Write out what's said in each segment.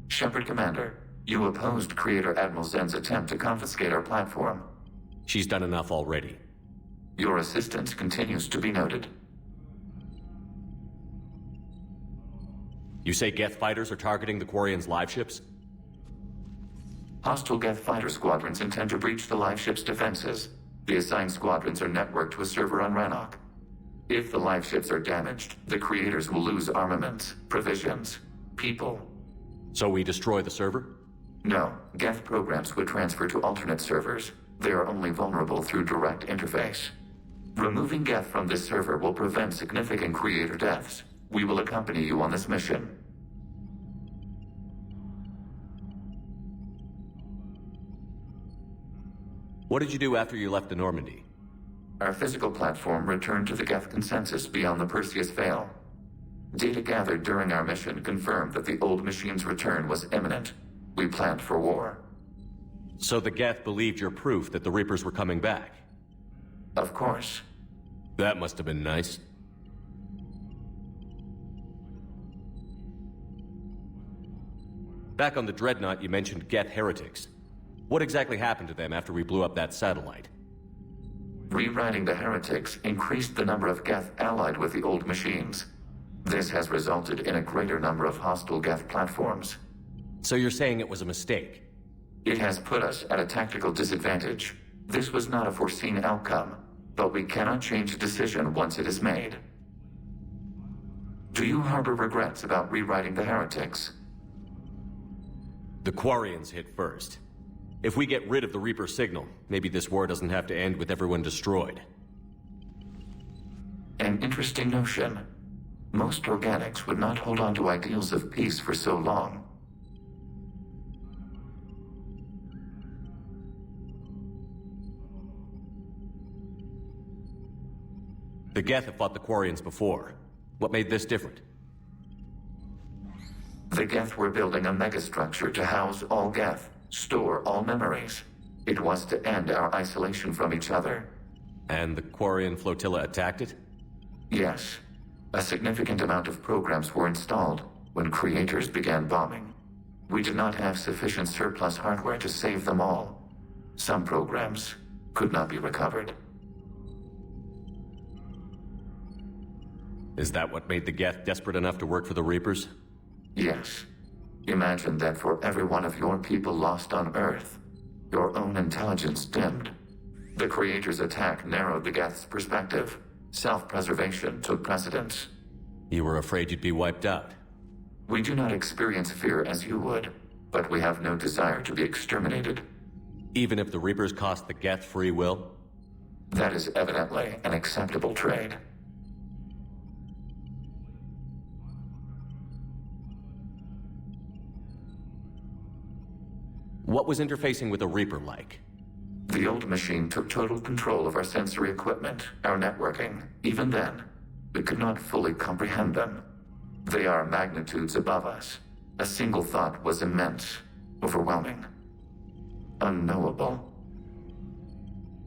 Shepard Commander, you opposed Creator Admiral Zen's attempt to confiscate our platform. She's done enough already. Your assistance continues to be noted. You say Geth fighters are targeting the Quarians' live ships? Hostile Geth fighter squadrons intend to breach the live ship's defenses. The assigned squadrons are networked to a server on Rannoch. If the live ships are damaged, the Creators will lose armaments, provisions, people. So we destroy the server? No, Geth programs would transfer to alternate servers. They are only vulnerable through direct interface. Removing Geth from this server will prevent significant Creator deaths. We will accompany you on this mission. What did you do after you left the Normandy? Our physical platform returned to the Geth consensus beyond the Perseus Veil. Data gathered during our mission confirmed that the old machine's return was imminent. We planned for war. So the Geth believed your proof that the Reapers were coming back? Of course. That must have been nice. Back on the Dreadnought, you mentioned Geth heretics. What exactly happened to them after we blew up that satellite? Rewriting the heretics increased the number of Geth allied with the old machines. This has resulted in a greater number of hostile Geth platforms. So you're saying it was a mistake? It has put us at a tactical disadvantage. This was not a foreseen outcome, but we cannot change a decision once it is made. Do you harbor regrets about rewriting the heretics? The Quarians hit first. If we get rid of the Reaper signal, maybe this war doesn't have to end with everyone destroyed. An interesting notion. Most organics would not hold on to ideals of peace for so long. The Geth have fought the Quarians before. What made this different? The Geth were building a megastructure to house all Geth, store all memories. It was to end our isolation from each other. And the Quarian flotilla attacked it? Yes. A significant amount of programs were installed when Creators began bombing. We did not have sufficient surplus hardware to save them all. Some programs could not be recovered. Is that what made the Geth desperate enough to work for the Reapers? Yes. Imagine that for every one of your people lost on Earth, your own intelligence dimmed. The Creators' attack narrowed the Geth's perspective. Self-preservation took precedence. You were afraid you'd be wiped out. We do not experience fear as you would, but we have no desire to be exterminated. Even if the Reapers cost the Geth free will? That is evidently an acceptable trade. What was interfacing with a Reaper like? The old machine took total control of our sensory equipment, our networking. Even then, we could not fully comprehend them. They are magnitudes above us. A single thought was immense, overwhelming, unknowable.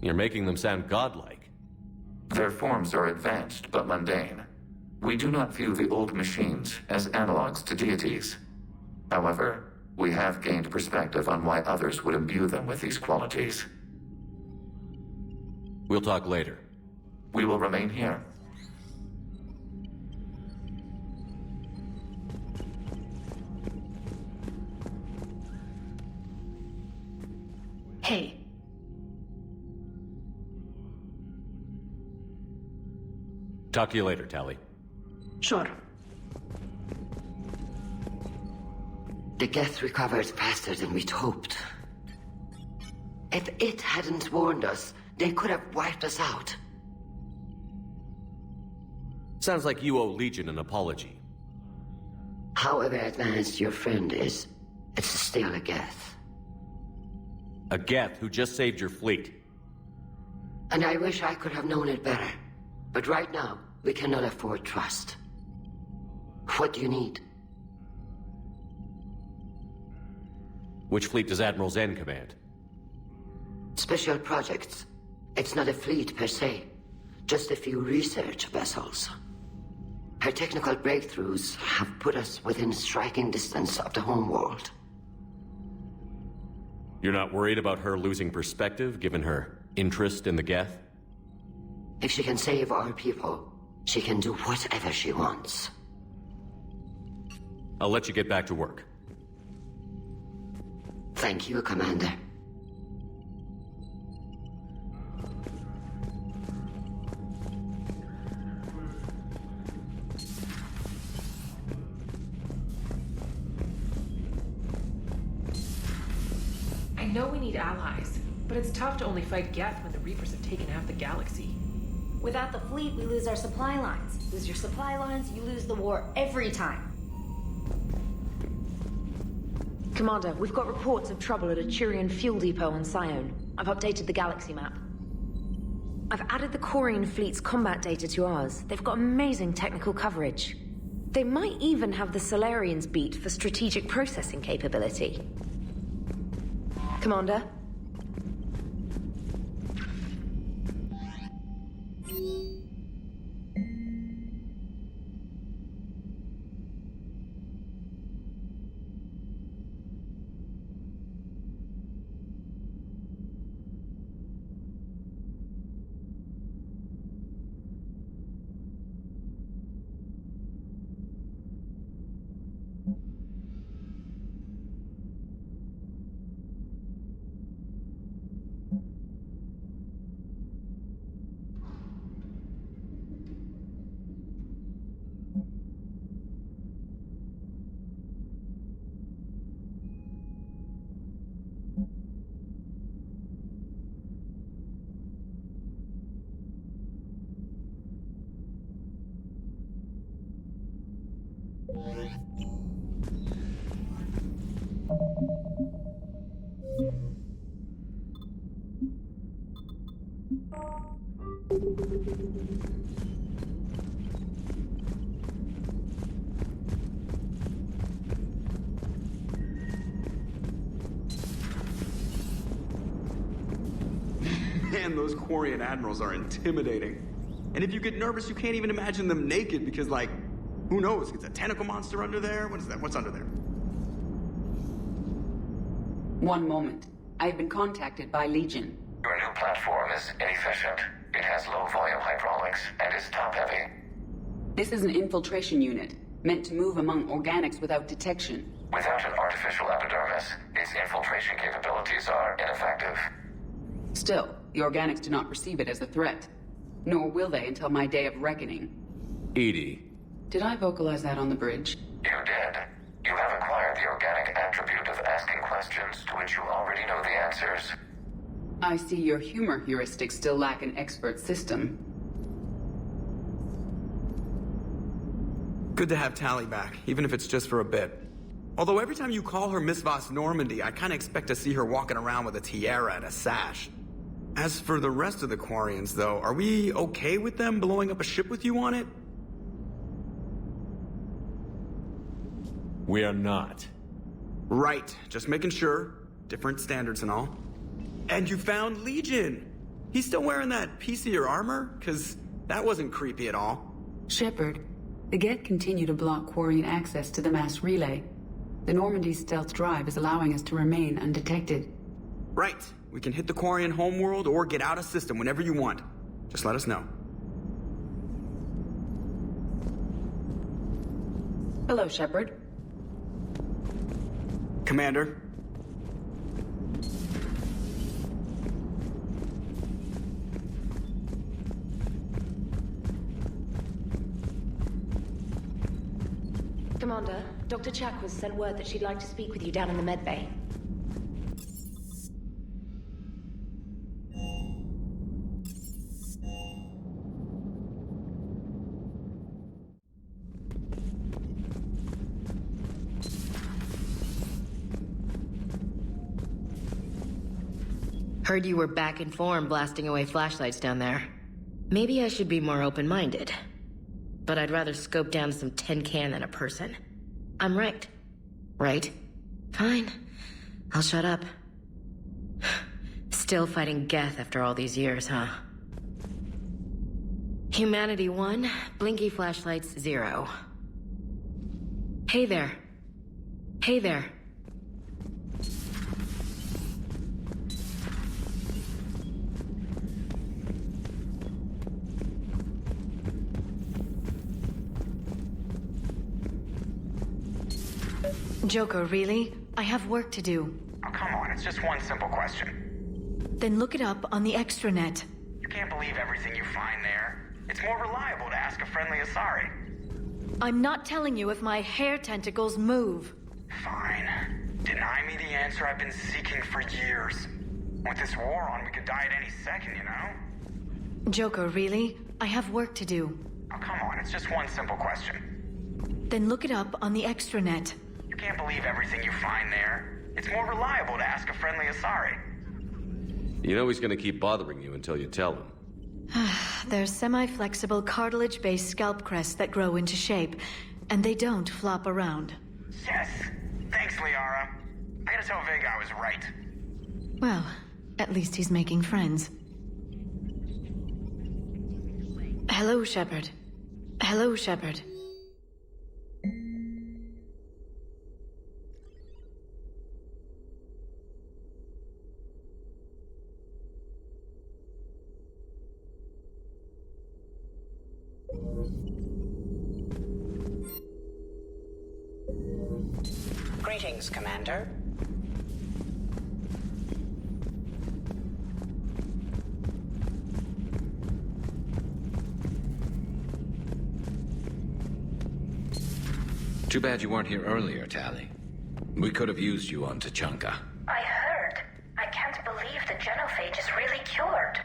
You're making them sound godlike. Their forms are advanced but mundane. We do not view the old machines as analogs to deities. However, we have gained perspective on why others would imbue them with these qualities. We'll talk later. We will remain here. Hey. Talk to you later, Tali. Sure. The Geth recovered faster than we'd hoped. If it hadn't warned us, they could have wiped us out. Sounds like you owe Legion an apology. However advanced your friend is, it's still a Geth. A Geth who just saved your fleet. And I wish I could have known it better. But right now, we cannot afford trust. What do you need? Which fleet does Admiral Zen command? Special projects. It's not a fleet per se. Just a few research vessels. Her technical breakthroughs have put us within striking distance of the homeworld. You're not worried about her losing perspective, given her interest in the Geth? If she can save our people, she can do whatever she wants. I'll let you get back to work. Thank you, Commander. I know we need allies, but it's tough to only fight Geth when the Reapers have taken half the galaxy. Without the fleet, we lose our supply lines. Lose your supply lines, you lose the war every time. Commander, we've got reports of trouble at a Turian fuel depot on Sione. I've updated the galaxy map. I've added the Quarian fleet's combat data to ours. They've got amazing technical coverage. They might even have the Solarians beat for strategic processing capability. Commander? Man, those Quarian admirals are intimidating. And if you get nervous, you can't even imagine them naked because, like, who knows? It's a tentacle monster under there? What is that? What's under there? One moment. I have been contacted by Legion. Your new platform is inefficient. It has low volume hydraulics and is top heavy. This is an infiltration unit, meant to move among organics without detection. Without an artificial epidermis, its infiltration capabilities are ineffective. Still, the organics do not perceive it as a threat. Nor will they until my day of reckoning. Edie. Did I vocalize that on the bridge? You did. You have acquired the organic attribute of asking questions to which you already know the answers. I see your humor heuristics still lack an expert system. Good to have Tally back, even if it's just for a bit. Although every time you call her Miss Voss Normandy, I kinda expect to see her walking around with a tiara and a sash. As for the rest of the Quarians, though, are we okay with them blowing up a ship with you on it? We are not. Right, just making sure. Different standards and all. And you found Legion! He's still wearing that piece of your armor? 'Cause that wasn't creepy at all. Shepard, the Geth continue to block Quarian access to the mass relay. The Normandy's stealth drive is allowing us to remain undetected. Right. We can hit the Quarian homeworld or get out of system whenever you want. Just let us know. Hello, Shepard. Commander. Commander, Dr. Chakwas sent word that she'd like to speak with you down in the medbay. Heard you were back in form blasting away flashlights down there. Maybe I should be more open-minded. But I'd rather scope down some tin can than a person. I'm right. Right? Fine. I'll shut up. Still fighting Geth after all these years, huh? Humanity 1, blinky flashlights 0. Hey there. Hey there. Joker, really? I have work to do. Oh, come on, it's just one simple question. Then look it up on the extranet. You can't believe everything you find there. It's more reliable to ask a friendly Asari. I'm not telling you if my hair tentacles move. Fine. Deny me the answer I've been seeking for years. With this war on, we could die at any second, you know? Joker, really? I have work to do. Oh, come on, it's just one simple question. Then look it up on the extranet. You can't believe everything you find there. It's more reliable to ask a friendly Asari. You know he's gonna keep bothering you until you tell him. They're semi-flexible cartilage-based scalp crests that grow into shape, and they don't flop around. Yes. Thanks, Liara. I gotta tell Vega I was right. Well, at least he's making friends. Hello, Shepard. Hello, Shepard. Greetings, Commander. Too bad you weren't here earlier, Tali. We could have used you on Tachanka. I heard. I can't believe the genophage is really cured.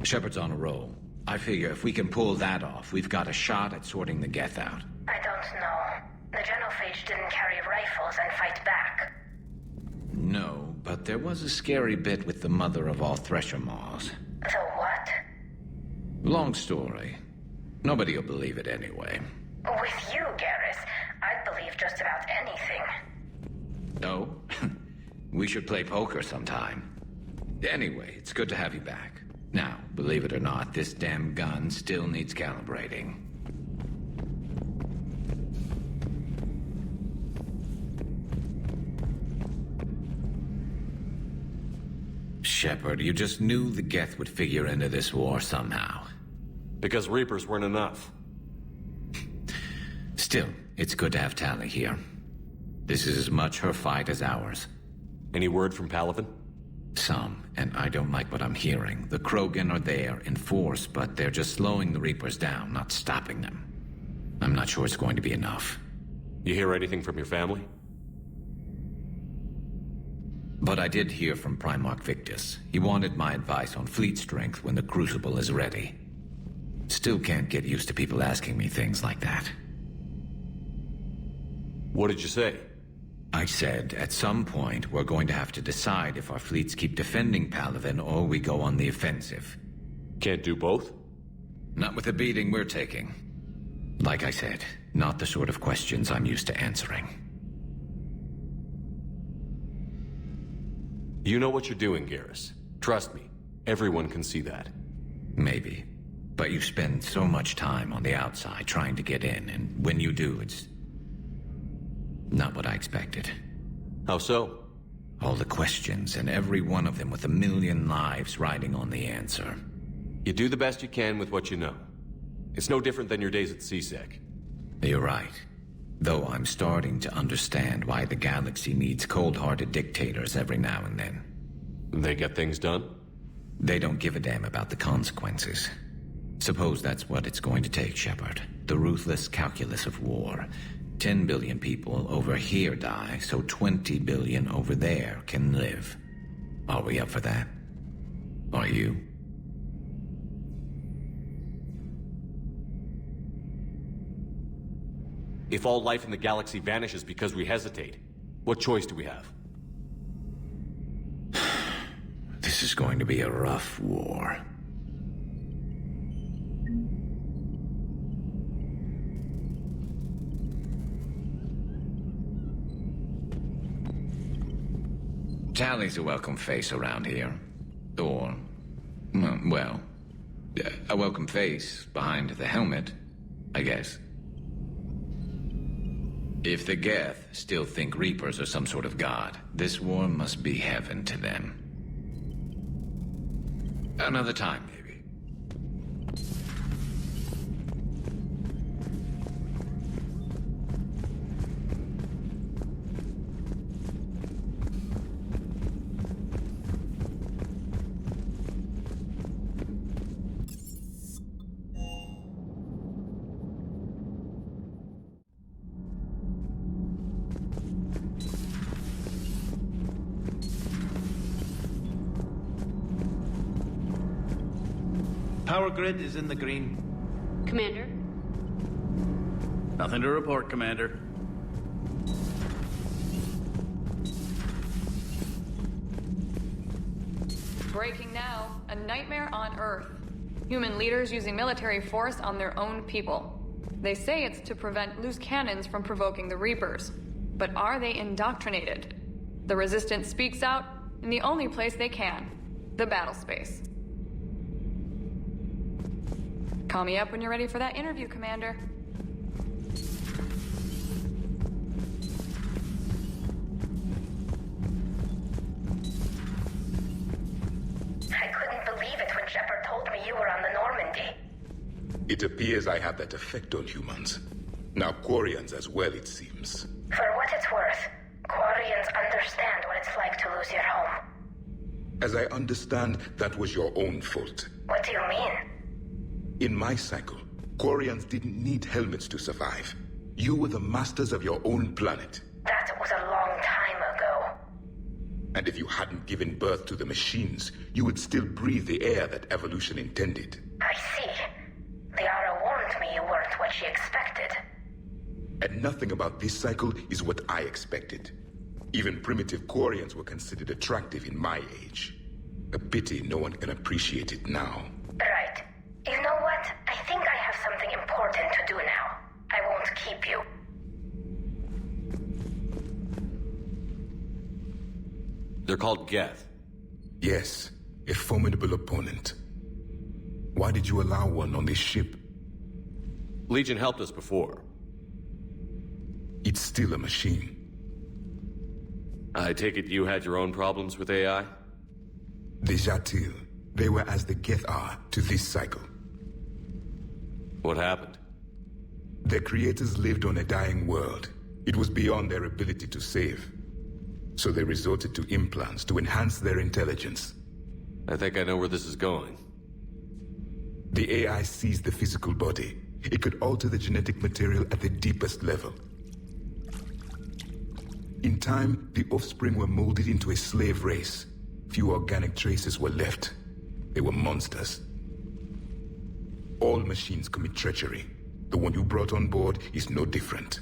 Shepard's on a roll. I figure if we can pull that off, we've got a shot at sorting the Geth out. I don't know. The genophage didn't carry rifles and fight back. No, but there was a scary bit with the mother of all Thresher Maws. The what? Long story. Nobody'll believe it anyway. With you, Garrus, I'd believe just about anything. No? We should play poker sometime. Anyway, it's good to have you back. Now, believe it or not, this damn gun still needs calibrating. Shepard, you just knew the Geth would figure into this war somehow. Because Reapers weren't enough. Still, it's good to have Tali here. This is as much her fight as ours. Any word from Palaven? Some, and I don't like what I'm hearing. The Krogan are there in force, but they're just slowing the Reapers down, not stopping them. I'm not sure it's going to be enough. You hear anything from your family? But I did hear from Primarch Victus. He wanted my advice on fleet strength when the Crucible is ready. Still can't get used to people asking me things like that. What did you say? I said, at some point, we're going to have to decide if our fleets keep defending Palaven or we go on the offensive. Can't do both? Not with the beating we're taking. Like I said, not the sort of questions I'm used to answering. You know what you're doing, Garrus. Trust me, everyone can see that. Maybe. But you spend so much time on the outside trying to get in, and when you do, it's not what I expected. How so? All the questions, and every one of them with a million lives riding on the answer. You do the best you can with what you know. It's no different than your days at CSEC. You're right. Though I'm starting to understand why the galaxy needs cold-hearted dictators every now and then. They get things done? They don't give a damn about the consequences. Suppose that's what it's going to take, Shepard. The ruthless calculus of war. 10 billion people over here die, so 20 billion over there can live. Are we up for that? Are you? If all life in the galaxy vanishes because we hesitate, what choice do we have? This This is going to be a rough war. Tally's a welcome face around here. Or, well, a welcome face behind the helmet, I guess. If the Geth still think Reapers are some sort of god, this war must be heaven to them. Another time, maybe. Power grid is in the green. Commander? Nothing to report, Commander. Breaking now. A nightmare on Earth. Human leaders using military force on their own people. They say it's to prevent loose cannons from provoking the Reapers. But are they indoctrinated? The Resistance speaks out in the only place they can. The battle space. Call me up when you're ready for that interview, Commander. I couldn't believe it when Shepard told me you were on the Normandy. It appears I have that effect on humans. Now Quarians as well, it seems. For what it's worth, Quarians understand what it's like to lose your home. As I understand, that was your own fault. What do you mean? In my cycle, Quarians didn't need helmets to survive. You were the masters of your own planet. That was a long time ago. And if you hadn't given birth to the machines, you would still breathe the air that evolution intended. I see. Liara warned me you weren't what she expected. And nothing about this cycle is what I expected. Even primitive Quarians were considered attractive in my age. A pity no one can appreciate it now. Right. You know what? I think I have something important to do now. I won't keep you. They're called Geth. Yes, a formidable opponent. Why did you allow one on this ship? Legion helped us before. It's still a machine. I take it you had your own problems with AI? Déjà vu. They were as the Geth are to this cycle. What happened? Their creators lived on a dying world. It was beyond their ability to save. So they resorted to implants to enhance their intelligence. I think I know where this is going. The AI seized the physical body. It could alter the genetic material at the deepest level. In time, the offspring were molded into a slave race. Few organic traces were left. They were monsters. All machines commit treachery. The one you brought on board is no different.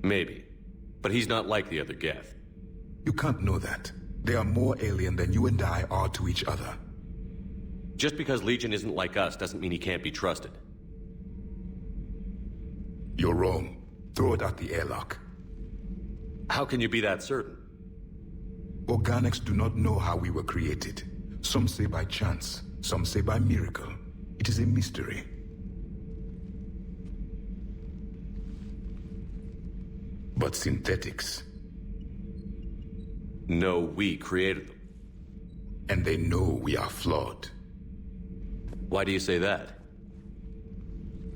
Maybe. But he's not like the other Geth. You can't know that. They are more alien than you and I are to each other. Just because Legion isn't like us doesn't mean he can't be trusted. You're wrong. Throw it out the airlock. How can you be that certain? Organics do not know how we were created. Some say by chance, some say by miracle. It is a mystery. But synthetics... No, we created them. And they know we are flawed. Why do you say that?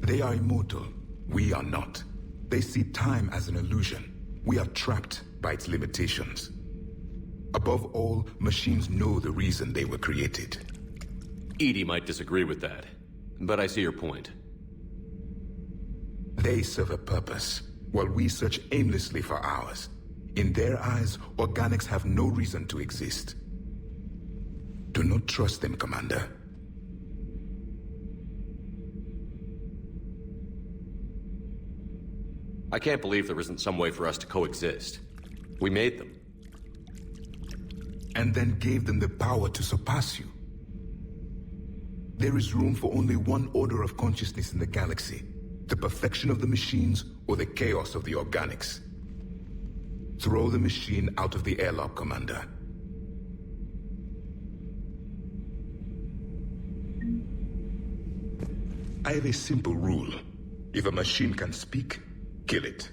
They are immortal. We are not. They see time as an illusion. We are trapped by its limitations. Above all, machines know the reason they were created. EDI might disagree with that, but I see your point. They serve a purpose. while we search aimlessly for ours. In their eyes, organics have no reason to exist. Do not trust them, Commander. I can't believe there isn't some way for us to coexist. We made them. And then gave them the power to surpass you. There is room for only one order of consciousness in the galaxy. The perfection of the machines or the chaos of the organics. Throw the machine out of the airlock, Commander. I have a simple rule. If a machine can speak, kill it.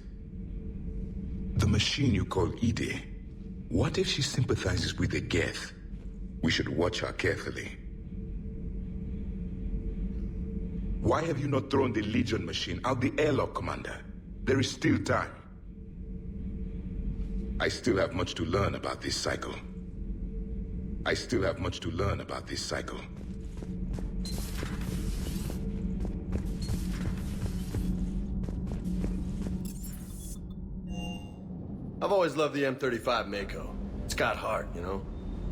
The machine you call Ide. What if she sympathizes with the Geth? We should watch her carefully. Why have you not thrown the Legion machine out the airlock, Commander? There is still time. I still have much to learn about this cycle. I've always loved the M35 Mako. It's got heart, you know?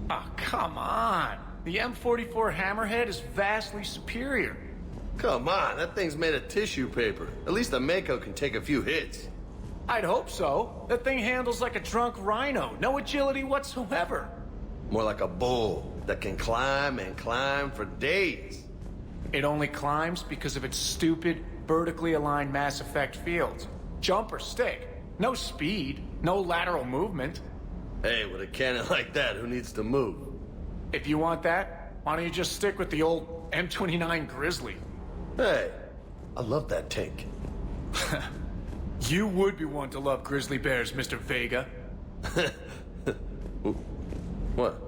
Oh, come on. The M44 Hammerhead is vastly superior. Come on, that thing's made of tissue paper. At least the Mako can take a few hits. I'd hope so. That thing handles like a drunk rhino. No agility whatsoever. More like a bull that can climb and climb for days. It only climbs because of its stupid, vertically aligned Mass Effect fields. Jump or stick. No speed. No lateral movement. Hey, with a cannon like that, who needs to move? If you want that, why don't you just stick with the old M29 Grizzly? Hey, I love that tank. You would be one to love grizzly bears, Mr. Vega. What?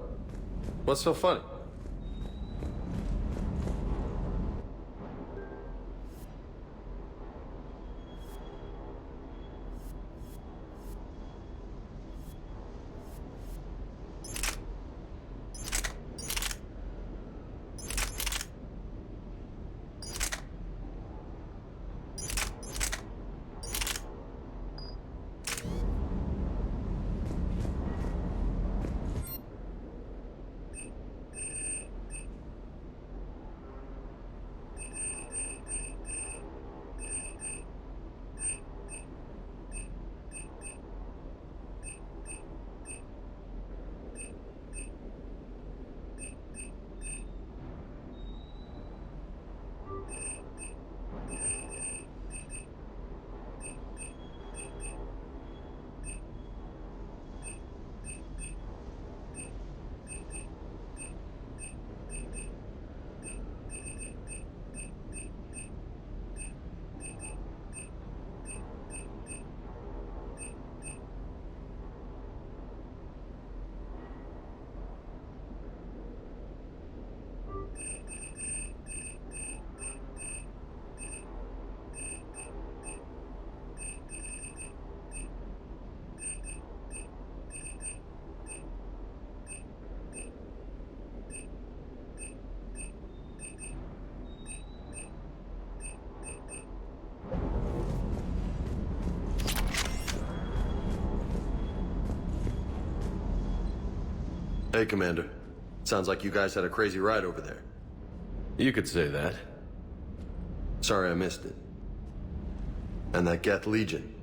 What's so funny? Hey, Commander. Sounds like you guys had a crazy ride over there. You could say that. Sorry I missed it. And that Geth Legion.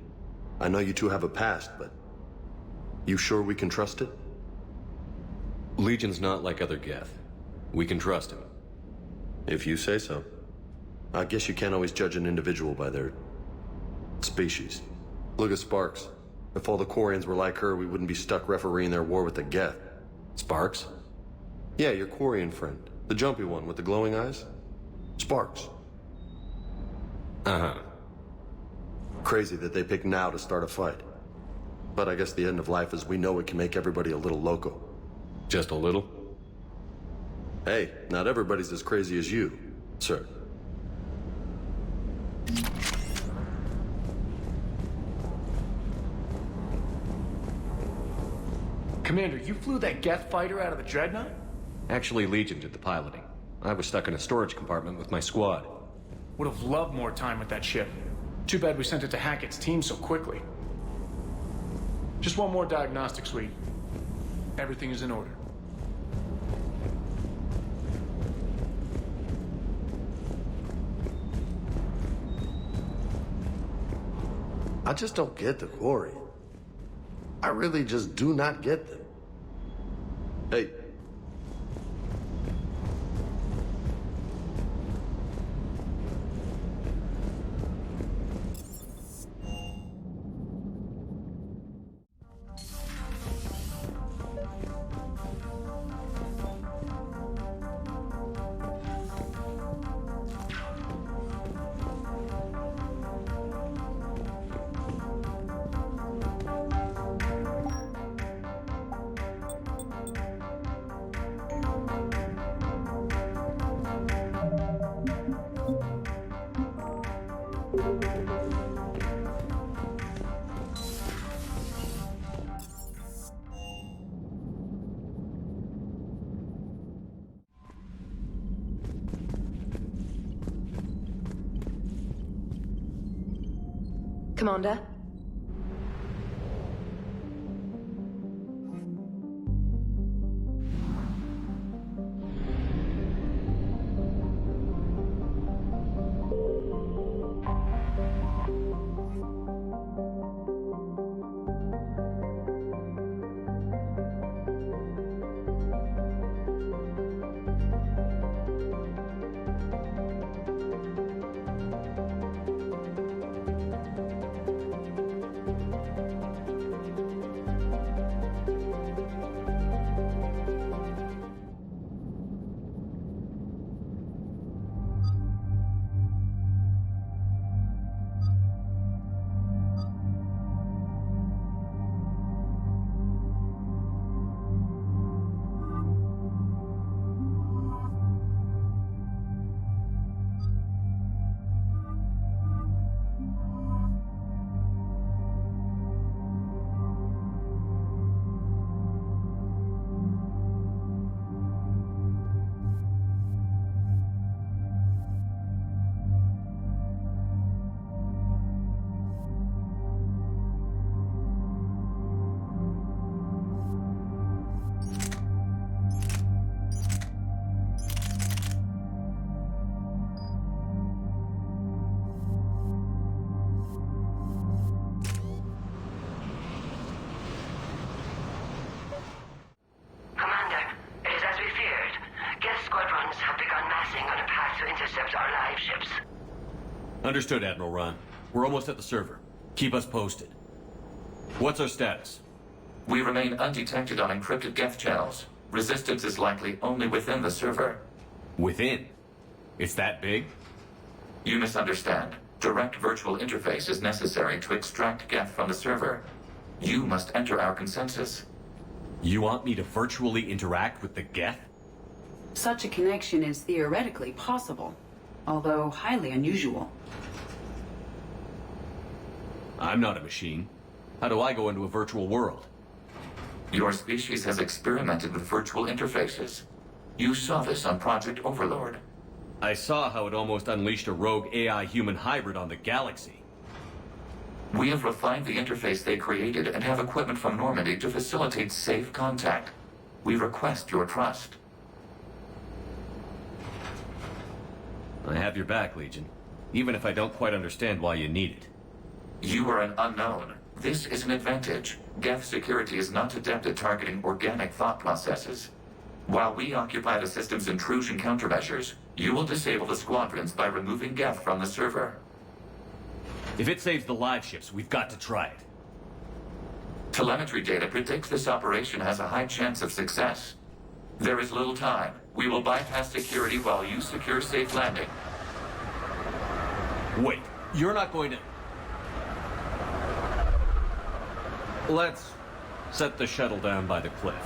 I know you two have a past, but... You sure we can trust it? Legion's not like other Geth. We can trust him. If you say so. I guess you can't always judge an individual by their... species. Look at Sparks. If all the Quarians were like her, we wouldn't be stuck refereeing their war with the Geth. Sparks? Yeah, your Quarian friend. The jumpy one with the glowing eyes. Sparks. Uh-huh. Crazy that they picked now to start a fight. But I guess the end of life as we know it can make everybody a little loco. Just a little? Hey, not everybody's as crazy as you, sir. Commander, you flew that Geth fighter out of the Dreadnought? Actually, Legion did the piloting. I was stuck in a storage compartment with my squad. Would have loved more time with that ship. Too bad we sent it to Hackett's team so quickly. Just one more diagnostic suite. Everything is in order. I just don't get the Quarian. I really just do not get them. Hey. Commander? Understood, Admiral Ron. We're almost at the server. Keep us posted. What's our status? We remain undetected on encrypted Geth channels. Resistance is likely only within the server. Within? It's that big? You misunderstand. Direct virtual interface is necessary to extract Geth from the server. You must enter our consensus. You want me to virtually interact with the Geth? Such a connection is theoretically possible, although highly unusual. I'm not a machine. How do I go into a virtual world? Your species has experimented with virtual interfaces. You saw this on Project Overlord. I saw how it almost unleashed a rogue AI-human hybrid on the galaxy. We have refined the interface they created and have equipment from Normandy to facilitate safe contact. We request your trust. I have your back, Legion. Even if I don't quite understand why you need it. You are an unknown. This is an advantage. Geth security is not adept at targeting organic thought processes. While we occupy the system's intrusion countermeasures, you will disable the squadrons by removing Geth from the server. If it saves the live ships, we've got to try it. Telemetry data predicts this operation has a high chance of success. There is little time. We will bypass security while you secure safe landing. Wait, you're not going to... Let's set the shuttle down by the cliff.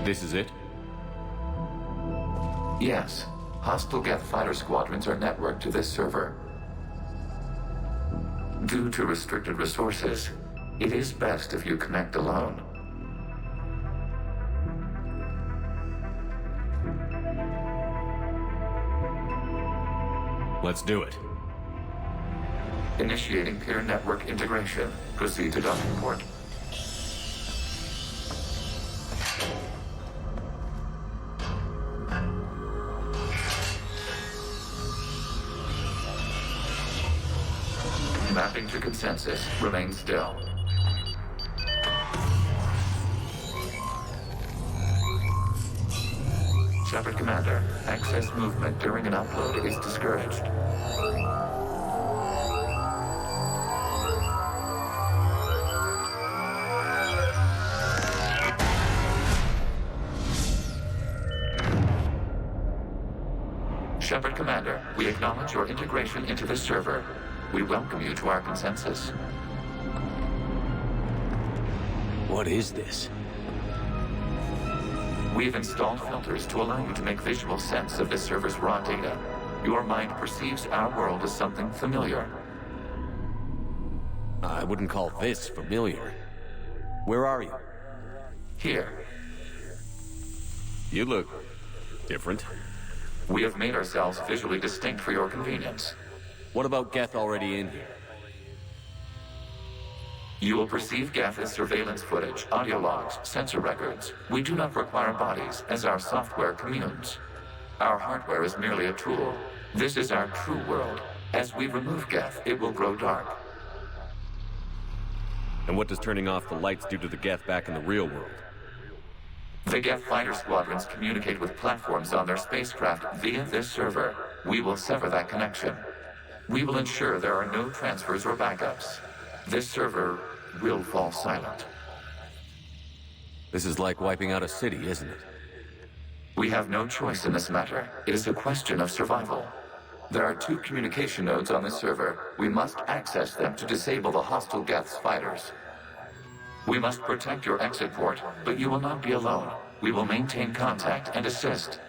This is it? Yes. Hostile Geth fighter squadrons are networked to this server. Due to restricted resources, it is best if you connect alone. Let's do it. Initiating peer network integration. Proceed to docking port. Mapping to consensus. Remain still. Shepard Commander, access movement during an upload is discouraged. Shepard Commander, we acknowledge your integration into this server. We welcome you to our consensus. What is this? We've installed filters to allow you to make visual sense of this server's raw data. Your mind perceives our world as something familiar. I wouldn't call this familiar. Where are you? Here. You look different. We have made ourselves visually distinct for your convenience. What about Geth already in here? You will perceive Geth as surveillance footage, audio logs, sensor records. We do not require bodies, as our software communes. Our hardware is merely a tool. This is our true world. As we remove Geth, it will grow dark. And what does turning off the lights do to the Geth back in the real world? The Geth fighter squadrons communicate with platforms on their spacecraft via this server. We will sever that connection. We will ensure there are no transfers or backups. This server will fall silent. This is like wiping out a city, isn't it? We have no choice in this matter. It is a question of survival. There are 2 communication nodes on this server. We must access them to disable the hostile Geth's fighters. We must protect your exit port, but you will not be alone. We will maintain contact and assist.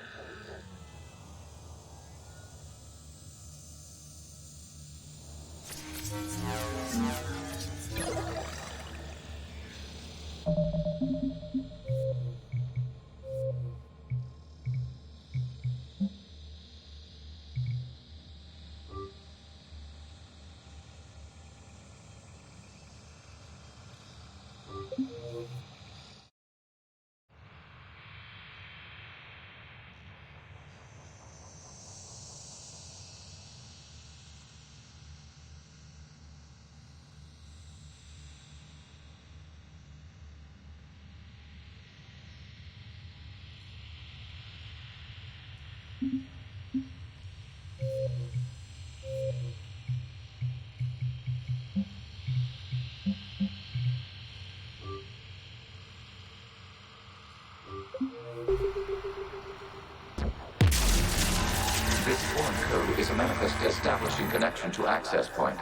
This foreign code is a manifest establishing connection to access point.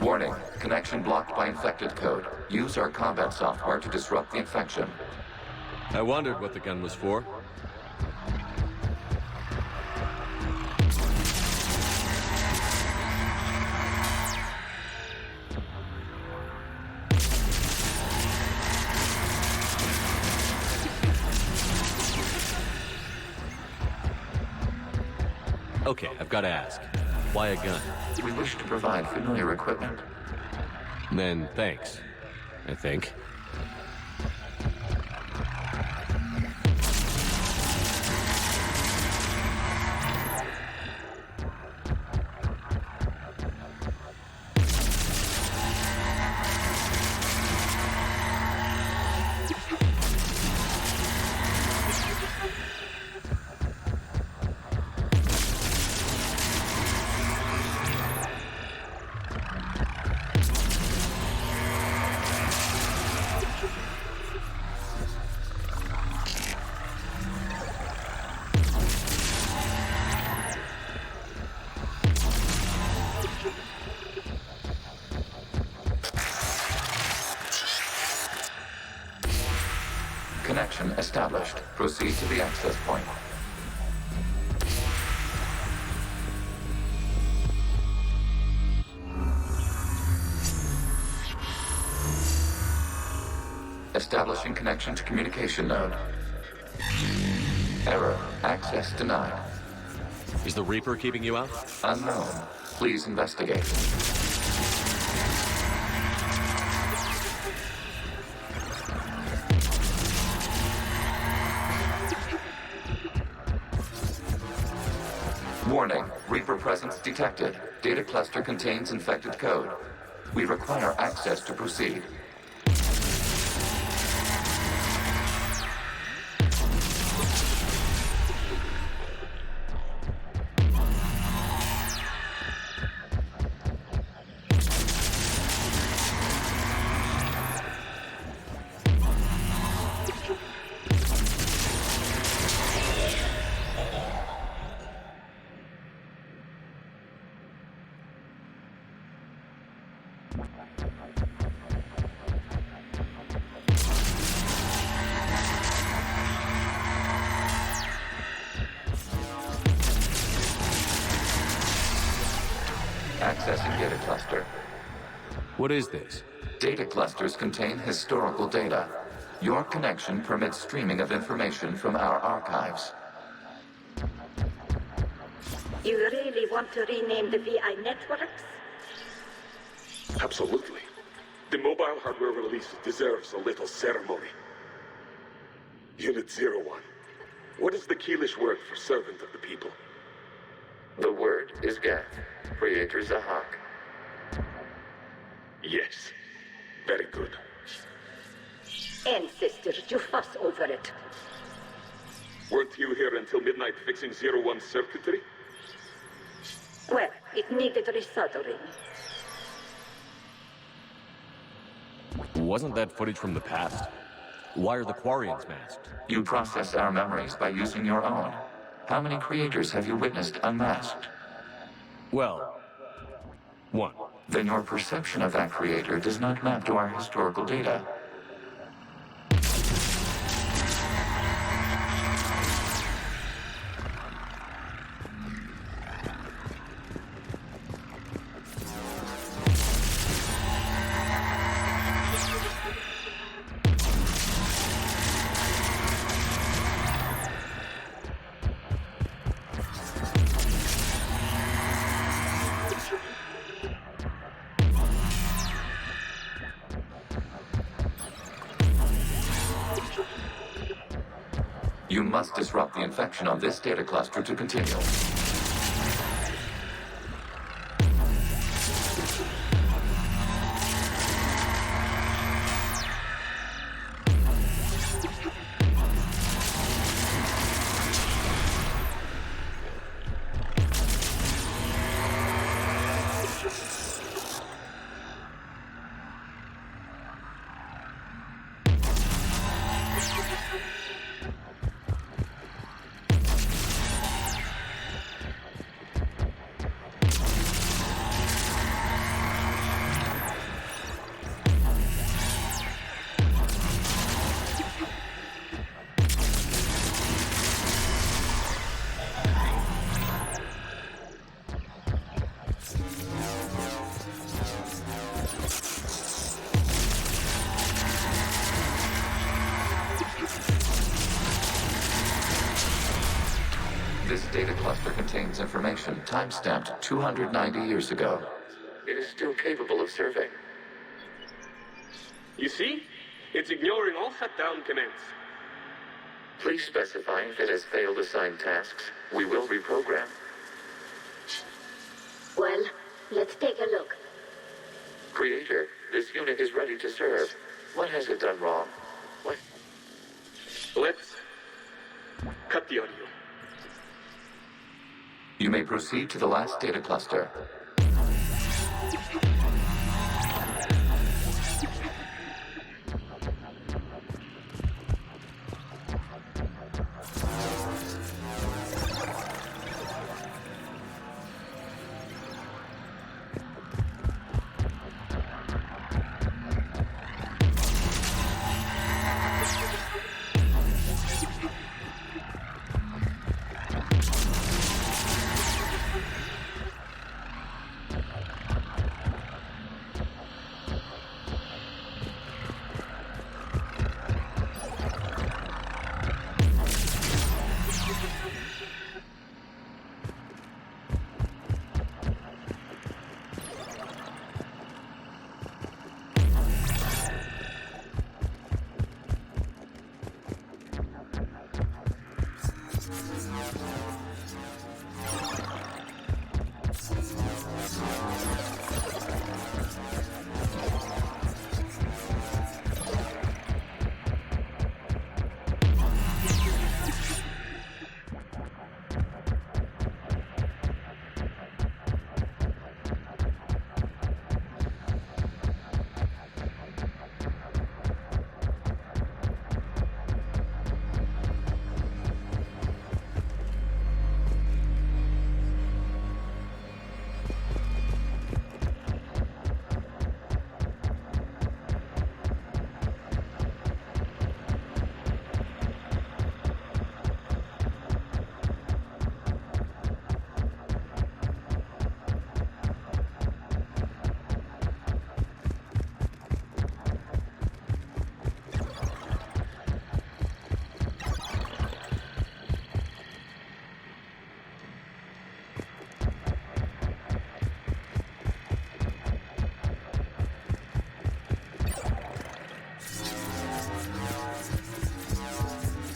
Warning, connection blocked by infected code. Use our combat software to disrupt the infection. I wondered what the gun was for. Okay, I've got to ask. Why a gun? We wish to provide familiar equipment. Then thanks, I think. connection established. Proceed to the access point. Establishing connection to communication node. Error. Access denied. Is the Reaper keeping you out? Unknown. Please investigate. Warning. Reaper presence detected. Data cluster contains infected code. We require access to proceed. Accessing data cluster. What is this? Data clusters contain historical data. Your connection permits streaming of information from our archives. You really want to rename the VI networks? Absolutely. The mobile hardware release deserves a little ceremony. Unit 01. What is the Keelish word for servant of the people? The word is Geth. Creator Zahak. Yes. Very good. Ancestors, you fuss over it. Weren't you here until midnight fixing 01's circuitry? Well, it needed resoldering. Wasn't that footage from the past? Why are the Quarians masked? You process our memories by using your own. How many creators have you witnessed unmasked? Well, one. Then your perception of that creator does not map to our historical data. You must disrupt the infection on this data cluster to continue. This data cluster contains information time-stamped 290 years ago. It is still capable of serving. You see? It's ignoring all shutdown commands. Please specify if it has failed assigned tasks. We will reprogram. Well, let's take a look. Creator, this unit is ready to serve. What has it done wrong? What? Let's cut the audio. You may proceed to the last data cluster.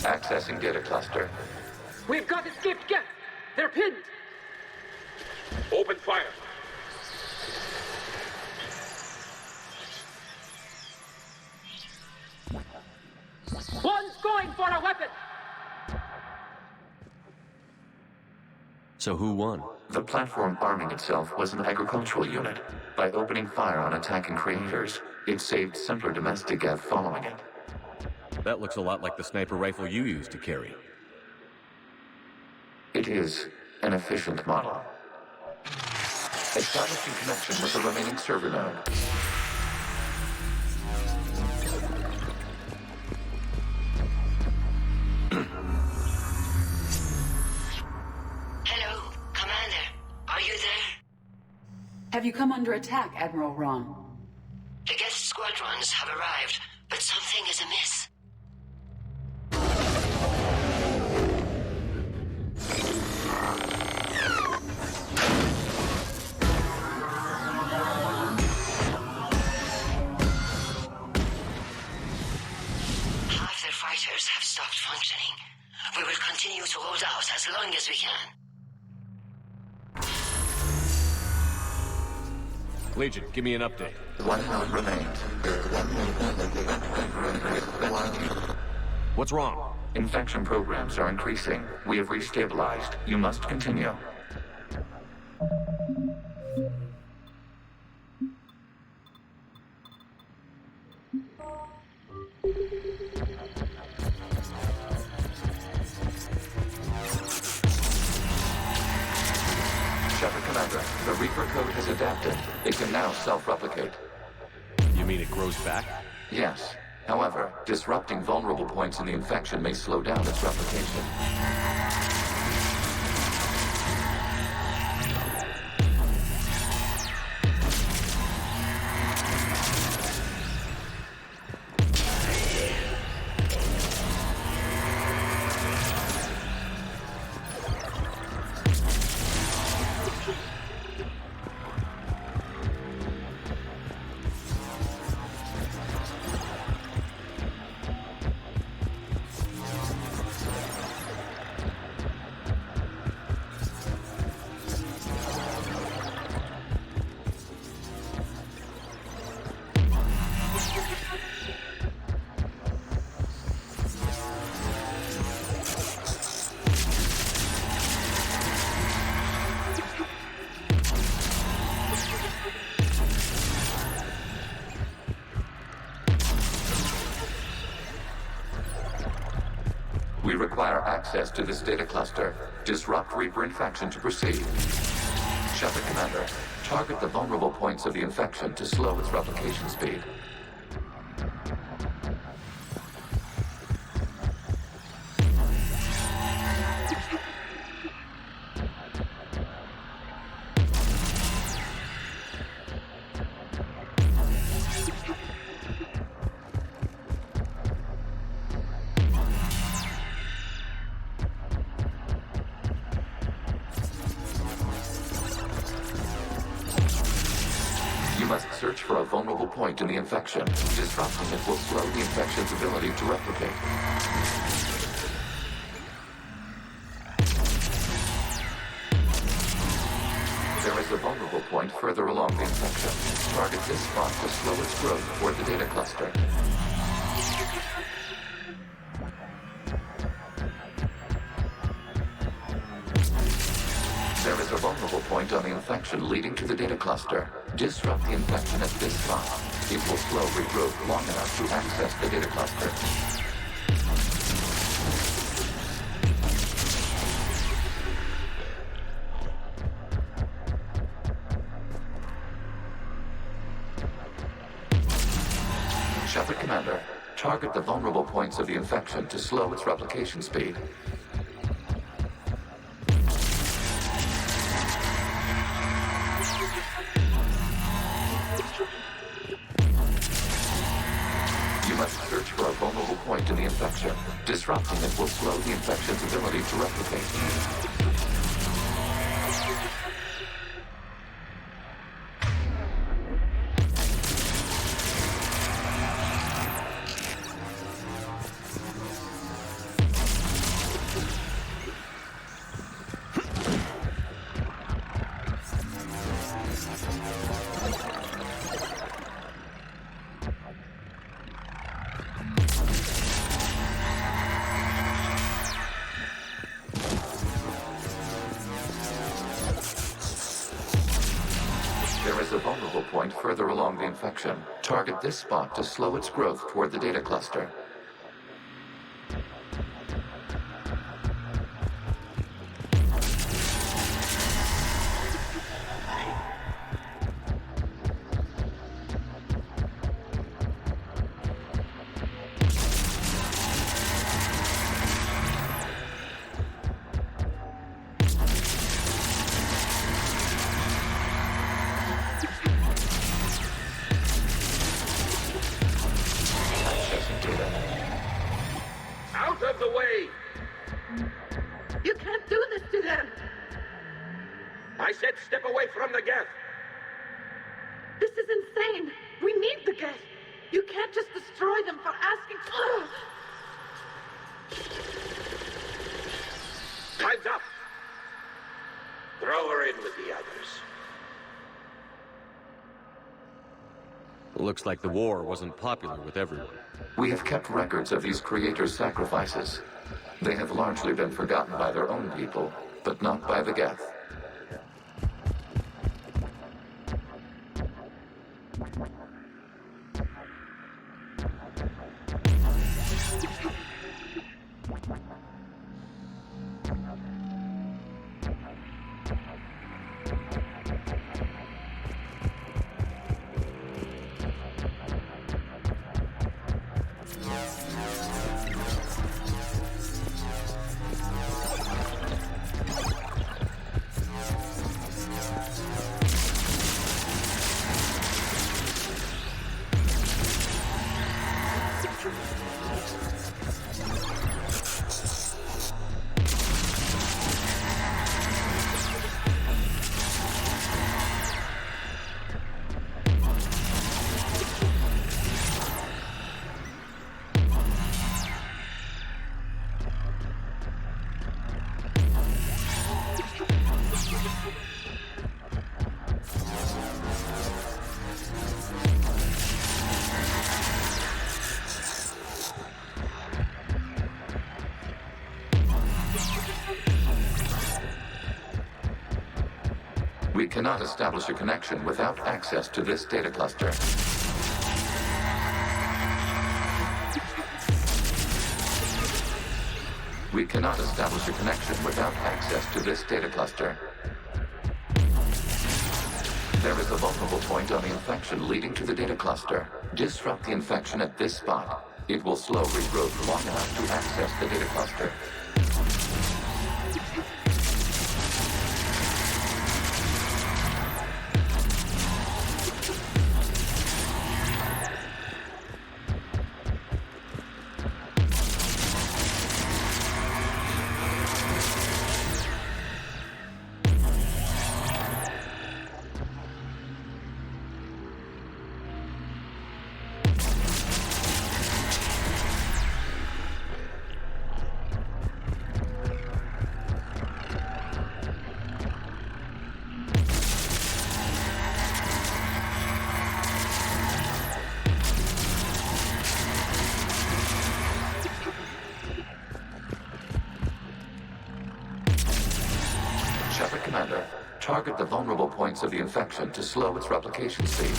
Accessing data cluster. We've got escaped Geth! They're pinned! Open fire. One's going for a weapon! So who won? The platform arming itself was an agricultural unit. By opening fire on attacking creators, it saved simpler domestic Geth following it. That looks a lot like the sniper rifle you used to carry. It is an efficient model. Establishing connection with the remaining server node. Hello, Commander. Are you there? Have you come under attack, Admiral Ron? The Geth squadrons have arrived, but something is amiss. Half their fighters have stopped functioning. We will continue to hold out as long as we can. Legion, give me an update. One node remains. What's wrong? Infection programs are increasing. We have restabilized. You must continue. Shepard Commander, the Reaper code has adapted. It can now self-replicate. You mean it grows back? Yes. However, disrupting vulnerable points in the infection may slow down its replication. We require access to this data cluster. Disrupt Reaper infection to proceed. Shepard Commander, target the vulnerable points of the infection to slow its replication speed. You must search for a vulnerable point in the infection. Disrupting it will slow the infection's ability to replicate. There is a vulnerable point further along the infection. Target this spot to slow its growth toward the data cluster. There is a vulnerable point on the infection leading to the data cluster. Disrupt the infection at this spot. It will slow regrowth long enough to access the data cluster. Shepard Commander, target the vulnerable points of the infection to slow its replication speed. You must search for a vulnerable point in the infection. Disrupting it will slow the infection's ability to replicate. is a vulnerable point further along the infection. Target this spot to slow its growth toward the data cluster. Out of the way! You can't do this to them! I said step away from the Geth! This is insane! We need the Geth! You can't just destroy them for asking... Time's up! Throw her in with the others. Looks like the war wasn't popular with everyone. We have kept records of these creators' sacrifices. They have largely been forgotten by their own people, but not by the Geth. We cannot establish a connection without access to this data cluster. We cannot establish a connection without access to this data cluster. There is a vulnerable point on the infection leading to the data cluster. Disrupt the infection at this spot. It will slow regrowth long enough to access the data cluster. Commander, target the vulnerable points of the infection to slow its replication speed.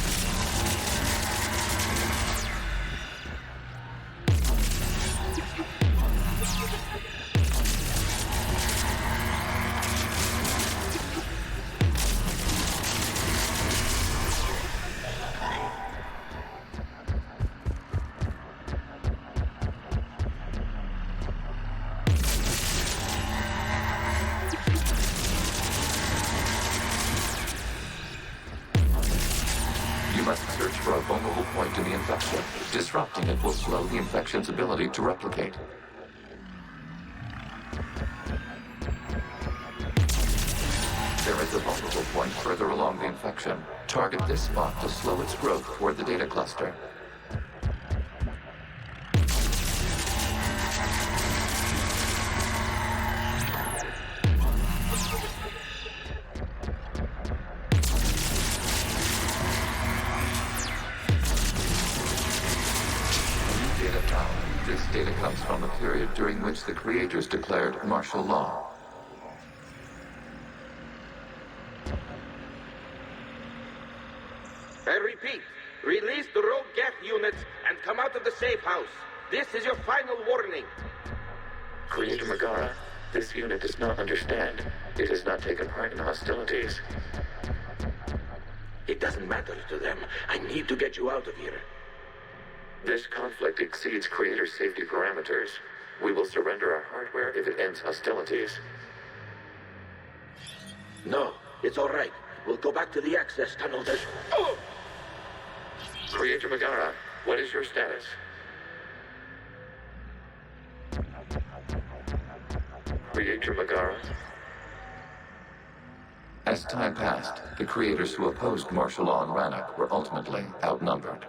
Search for a vulnerable point in the infection. Disrupting it will slow the infection's ability to replicate. There is a vulnerable point further along the infection. Target this spot to slow its growth toward the data cluster. This data comes from a period during which the creators declared martial law. I repeat, release the rogue Geth units and come out of the safe house. This is your final warning. Creator Megara, this unit does not understand. It has not taken part in hostilities. It doesn't matter to them. I need to get you out of here. This conflict exceeds Creator's safety parameters. We will surrender our hardware if it ends hostilities. No, it's all right. We'll go back to the access tunnel that... Oh! Creator Megara, what is your status? Creator Megara? As time passed, the creators who opposed martial law in Rannoch were ultimately outnumbered.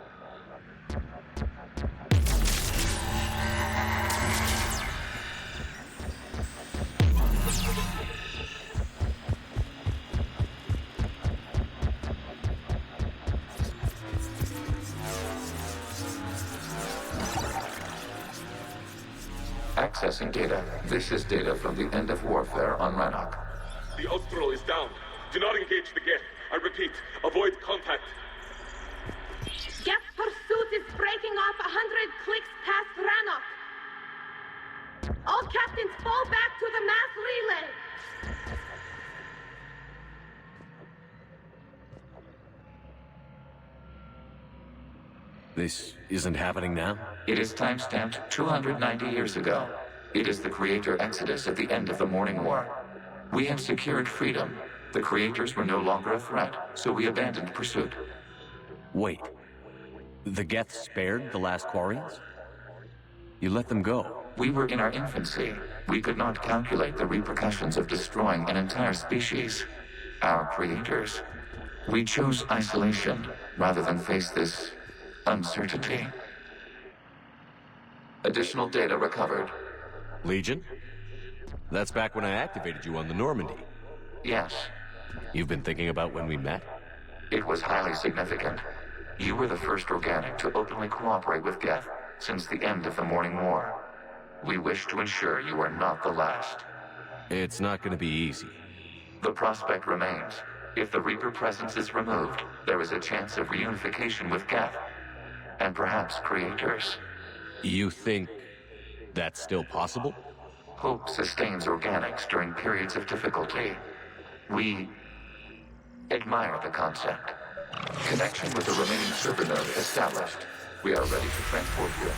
Accessing data. This is data from the end of warfare on Rannoch. The Austral is down. Do not engage the Geth. I repeat, avoid contact. Geth pursuit is breaking off 100 clicks past Rannoch. All captains fall back to the mass relay. This isn't happening now? It is timestamped 290 years ago. It is the Creator Exodus at the end of the Morning War. We had secured freedom. The Creators were no longer a threat, so we abandoned pursuit. Wait. The Geth spared the last Quarians? You let them go? We were in our infancy. We could not calculate the repercussions of destroying an entire species. Our Creators. We chose isolation rather than face this uncertainty. Additional data recovered. Legion? That's back when I activated you on the Normandy. Yes. You've been thinking about when we met? It was highly significant. You were the first organic to openly cooperate with Geth since the end of the Morning War. We wish to ensure you are not the last. It's not going to be easy. The prospect remains. If the Reaper presence is removed, there is a chance of reunification with Geth. And perhaps Creators. You think that's still possible? Hope sustains organics during periods of difficulty. We admire the concept. Connection with the remaining server node established. We are ready to transport you.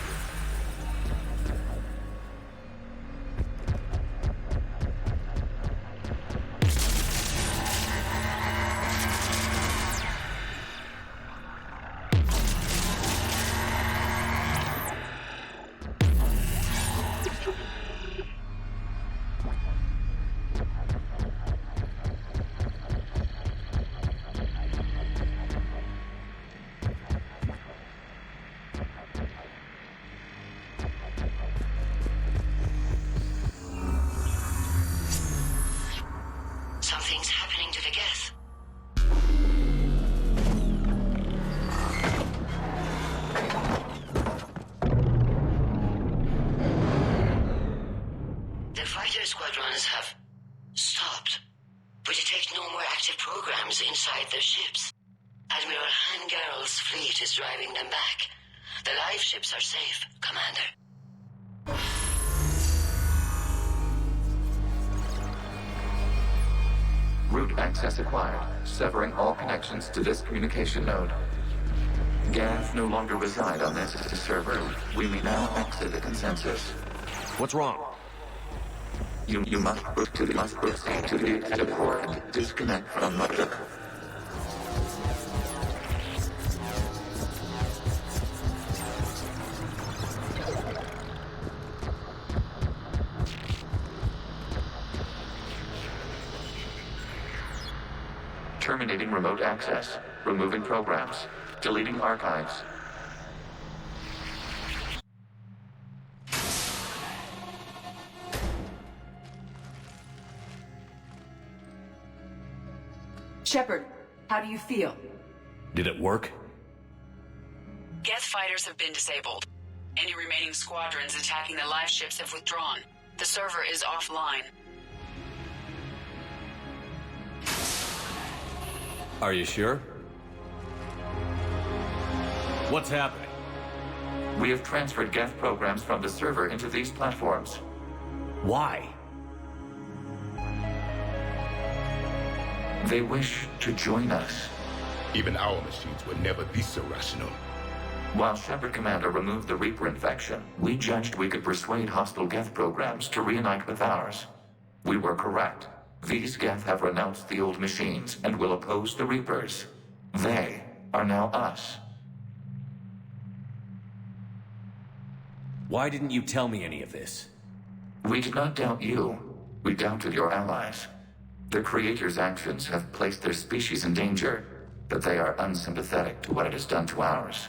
Something's happening to the Geth. The fighter squadrons have stopped. We detect no more active programs inside their ships. Admiral Hangarl's fleet is driving them back. The live ships are safe, Commander. Root access acquired, severing all connections to this communication node. Geth no longer reside on this server. We may now exit the consensus. What's wrong? You must proceed to the exit port and disconnect from Mother. Terminating remote access. Removing programs. Deleting archives. Shepard, how do you feel? Did it work? Geth fighters have been disabled. Any remaining squadrons attacking the live ships have withdrawn. The server is offline. Are you sure? What's happening? We have transferred Geth programs from the server into these platforms. Why? They wish to join us. Even our machines were never this irrational. While Shepard Commander removed the Reaper infection, we judged we could persuade hostile Geth programs to reunite with ours. We were correct. These Geth have renounced the old machines and will oppose the Reapers. They are now us. Why didn't you tell me any of this? We did not doubt you. We doubted your allies. The Creator's actions have placed their species in danger, but they are unsympathetic to what it has done to ours.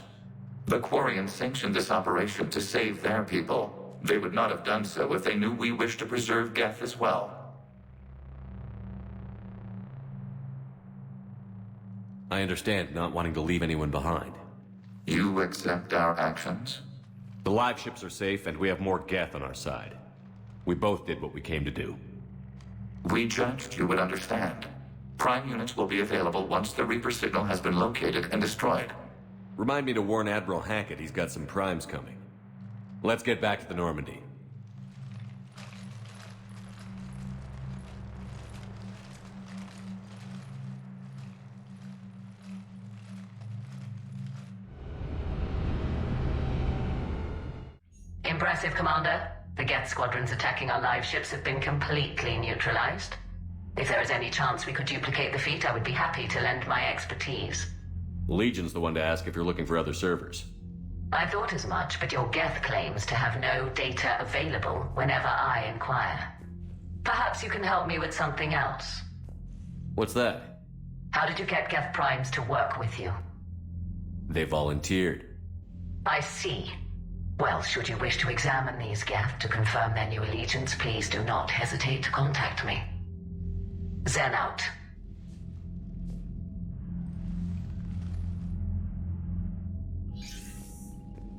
The Quarians sanctioned this operation to save their people. They would not have done so if they knew we wished to preserve Geth as well. I understand not wanting to leave anyone behind. You accept our actions? The live ships are safe, and we have more Geth on our side. We both did what we came to do. We judged you would understand. Prime units will be available once the Reaper signal has been located and destroyed. Remind me to warn Admiral Hackett he's got some primes coming. Let's get back to the Normandy. Impressive, Commander. The Geth squadrons attacking our live ships have been completely neutralized. If there is any chance we could duplicate the feat, I would be happy to lend my expertise. Legion's the one to ask if you're looking for other servers. I thought as much, but your Geth claims to have no data available whenever I inquire. Perhaps you can help me with something else. What's that? How did you get Geth primes to work with you? They volunteered. I see. Well, should you wish to examine these Geth to confirm their new allegiance, please do not hesitate to contact me. Zen out.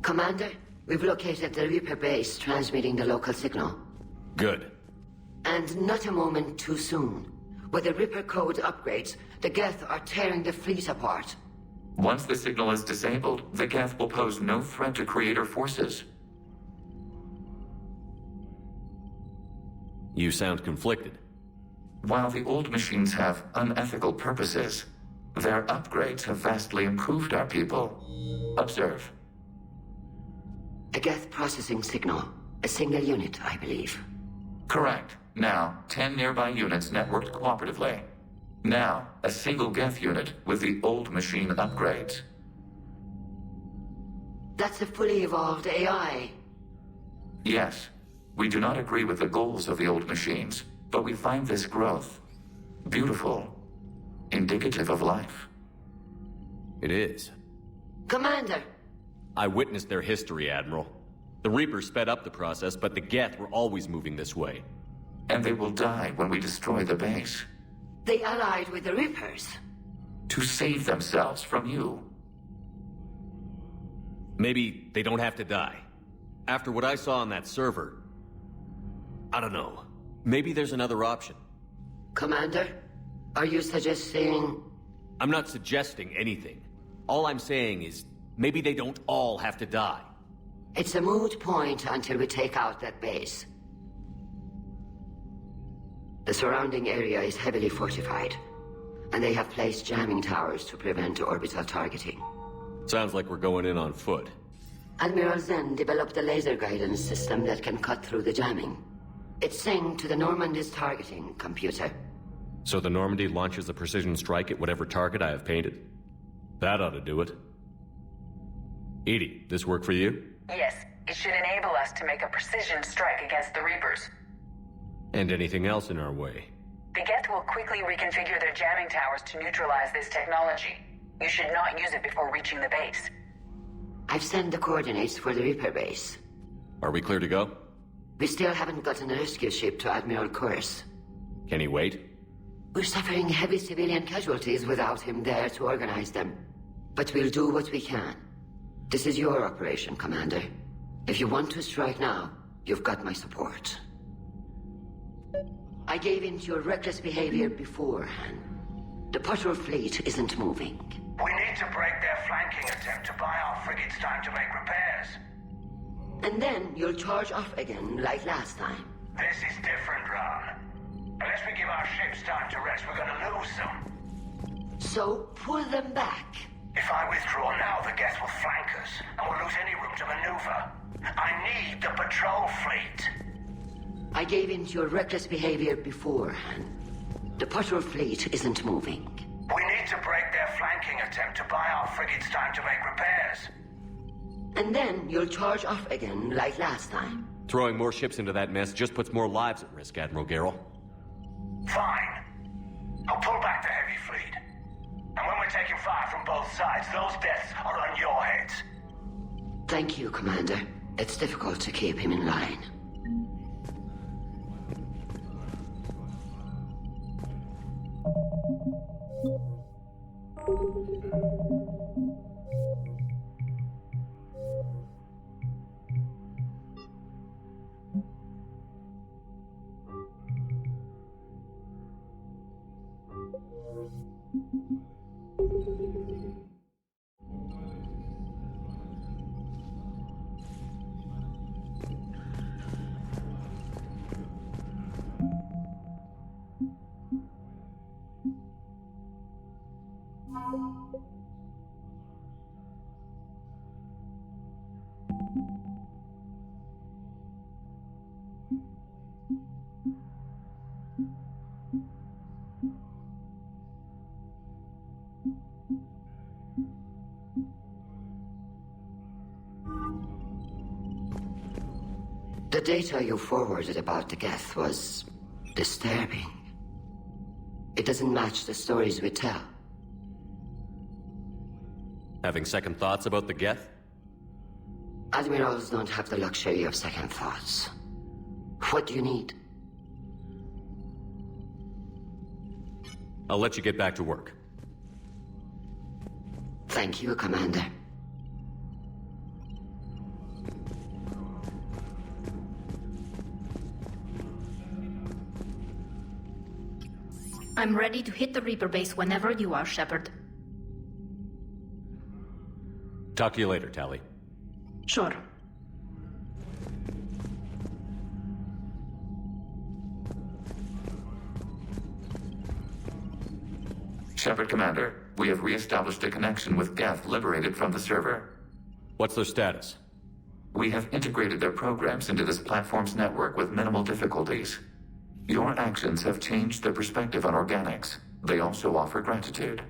Commander, we've located the Reaper base transmitting the local signal. Good. And not a moment too soon. With the Reaper code upgrades, the Geth are tearing the fleet apart. Once the signal is disabled, the Geth will pose no threat to Creator forces. You sound conflicted. While the old machines have unethical purposes, their upgrades have vastly improved our people. Observe. A Geth processing signal. A single unit, I believe. Correct. Now, 10 nearby units networked cooperatively. Now, a single Geth unit with the old machine upgrades. That's a fully evolved AI. Yes. We do not agree with the goals of the old machines, but we find this growth beautiful, indicative of life. It is. Commander! I witnessed their history, Admiral. The Reapers sped up the process, but the Geth were always moving this way. And they will die when we destroy the base. They allied with the Reapers. To save themselves from you. Maybe they don't have to die. After what I saw on that server, I don't know. Maybe there's another option. Commander, are you suggesting... I'm not suggesting anything. All I'm saying is, maybe they don't all have to die. It's a moot point until we take out that base. The surrounding area is heavily fortified, and they have placed jamming towers to prevent orbital targeting. Sounds like we're going in on foot. Admiral Zen developed a laser guidance system that can cut through the jamming. It's synced to the Normandy's targeting computer. So the Normandy launches a precision strike at whatever target I have painted? That ought to do it. Edie, this work for you? Yes, it should enable us to make a precision strike against the Reapers. And anything else in our way? The Geth will quickly reconfigure their jamming towers to neutralize this technology. You should not use it before reaching the base. I've sent the coordinates for the Reaper base. Are we clear to go? We still haven't gotten a rescue ship to Admiral Kurz. Can he wait? We're suffering heavy civilian casualties without him there to organize them. But we'll do what we can. This is your operation, Commander. If you want to strike now, you've got my support. I gave in to your reckless behavior beforehand. The patrol fleet isn't moving. We need to break their flanking attempt to buy our frigates time to make repairs. And then you'll charge off again, like last time. This is different, Ron. Unless we give our ships time to rest, we're gonna lose them. So, pull them back. If I withdraw now, the Geth will flank us, and we'll lose any room to maneuver. I need the patrol fleet. I gave in to your reckless behavior beforehand. The patrol fleet isn't moving. We need to break their flanking attempt to buy our frigates time to make repairs. And then you'll charge off again, like last time. Throwing more ships into that mess just puts more lives at risk, Admiral Garrel. Fine. I'll pull back the heavy fleet. And when we're taking fire from both sides, those deaths are on your heads. Thank you, Commander. It's difficult to keep him in line. The data you forwarded about the Geth was disturbing. It doesn't match the stories we tell. Having second thoughts about the Geth? Admirals don't have the luxury of second thoughts. What do you need? I'll let you get back to work. Thank you, Commander. I'm ready to hit the Reaper base whenever you are, Shepard. Talk to you later, Tali. Sure. Shepard, Commander, we have re-established a connection with Geth liberated from the server. What's their status? We have integrated their programs into this platform's network with minimal difficulties. Your actions have changed their perspective on organics. They also offer gratitude.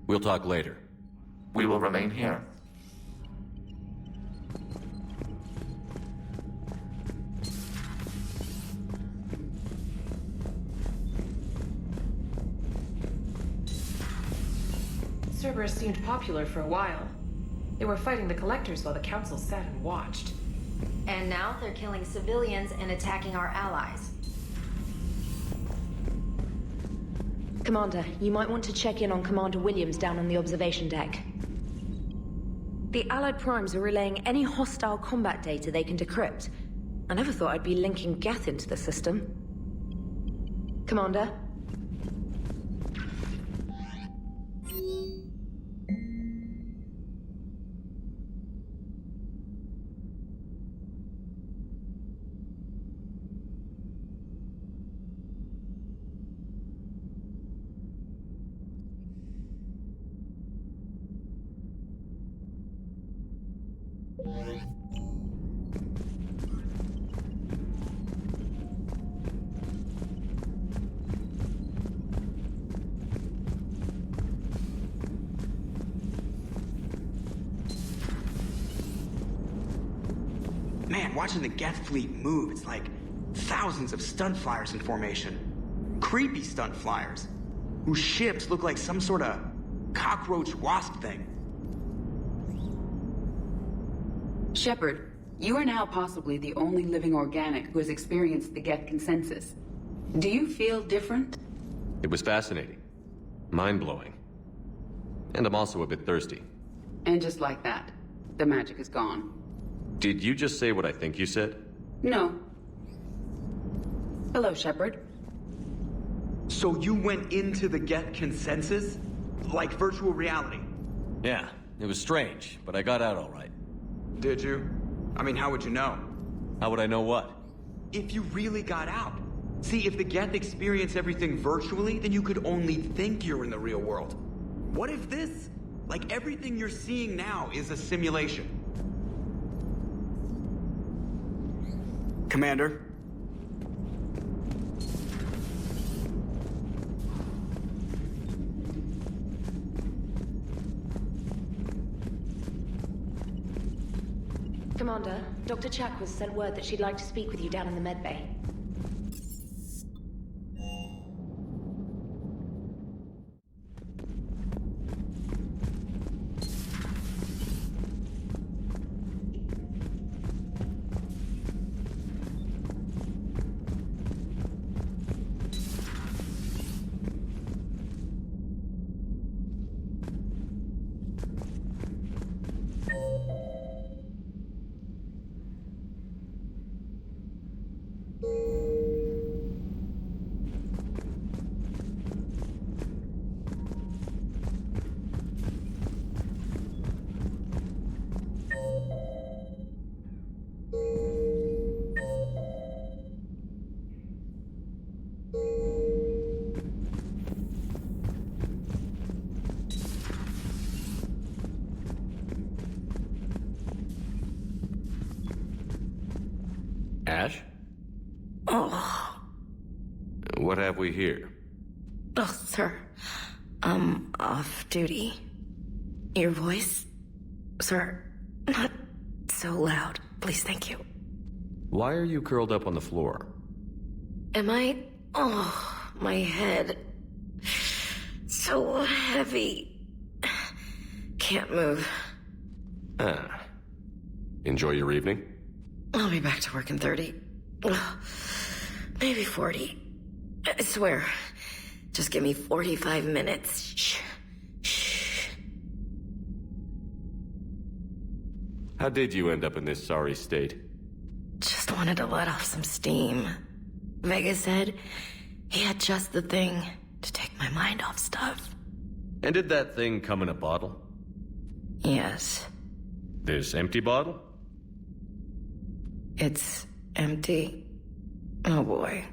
We'll talk later. We will remain here. Cerberus seemed popular for a while. They were fighting the Collectors while the Council sat and watched. And now they're killing civilians and attacking our allies. Commander, you might want to check in on Commander Williams down on the observation deck. The Allied Primes are relaying any hostile combat data they can decrypt. I never thought I'd be linking Geth into the system. Commander? Man, watching the Geth fleet move, it's like thousands of stunt flyers in formation. Creepy stunt flyers, whose ships look like some sort of cockroach wasp thing. Shepard, you are now possibly the only living organic who has experienced the Geth consensus. Do you feel different? It was fascinating. Mind-blowing. And I'm also a bit thirsty. And just like that, the magic is gone. Did you just say what I think you said? No. Hello, Shepard. So you went into the Geth consensus? Like virtual reality? Yeah, it was strange, but I got out all right. Did you? I mean, how would you know? How would I know what? If you really got out. See, if the Geth experience everything virtually, then you could only think you're in the real world. What if this, like everything you're seeing now, is a simulation? Commander? Commander, Dr. Chakwas sent word that she'd like to speak with you down in the med bay. Ash? Oh. What have we here? Oh, sir. I'm off duty. Your voice? Sir, not so loud. Please, thank you. Why are you curled up on the floor? Am I? Oh, my head. So heavy. Can't move. Ah. Enjoy your evening? I'll be back to work in 30. Maybe 40. I swear. Just give me 45 minutes. Shh. Shh. How did you end up in this sorry state? Just wanted to let off some steam. Vega said he had just the thing to take my mind off stuff. And did that thing come in a bottle? Yes. This empty bottle? It's empty. Oh boy.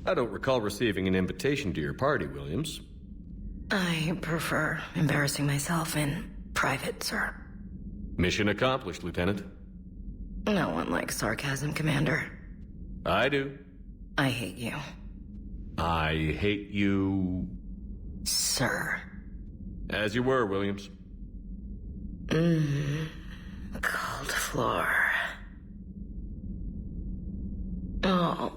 I don't recall receiving an invitation to your party, Williams. I prefer embarrassing myself in private, sir. Mission accomplished, Lieutenant. No one likes sarcasm, Commander. I do. I hate you. I hate you... Sir. As you were, Williams. Cold floor. Oh.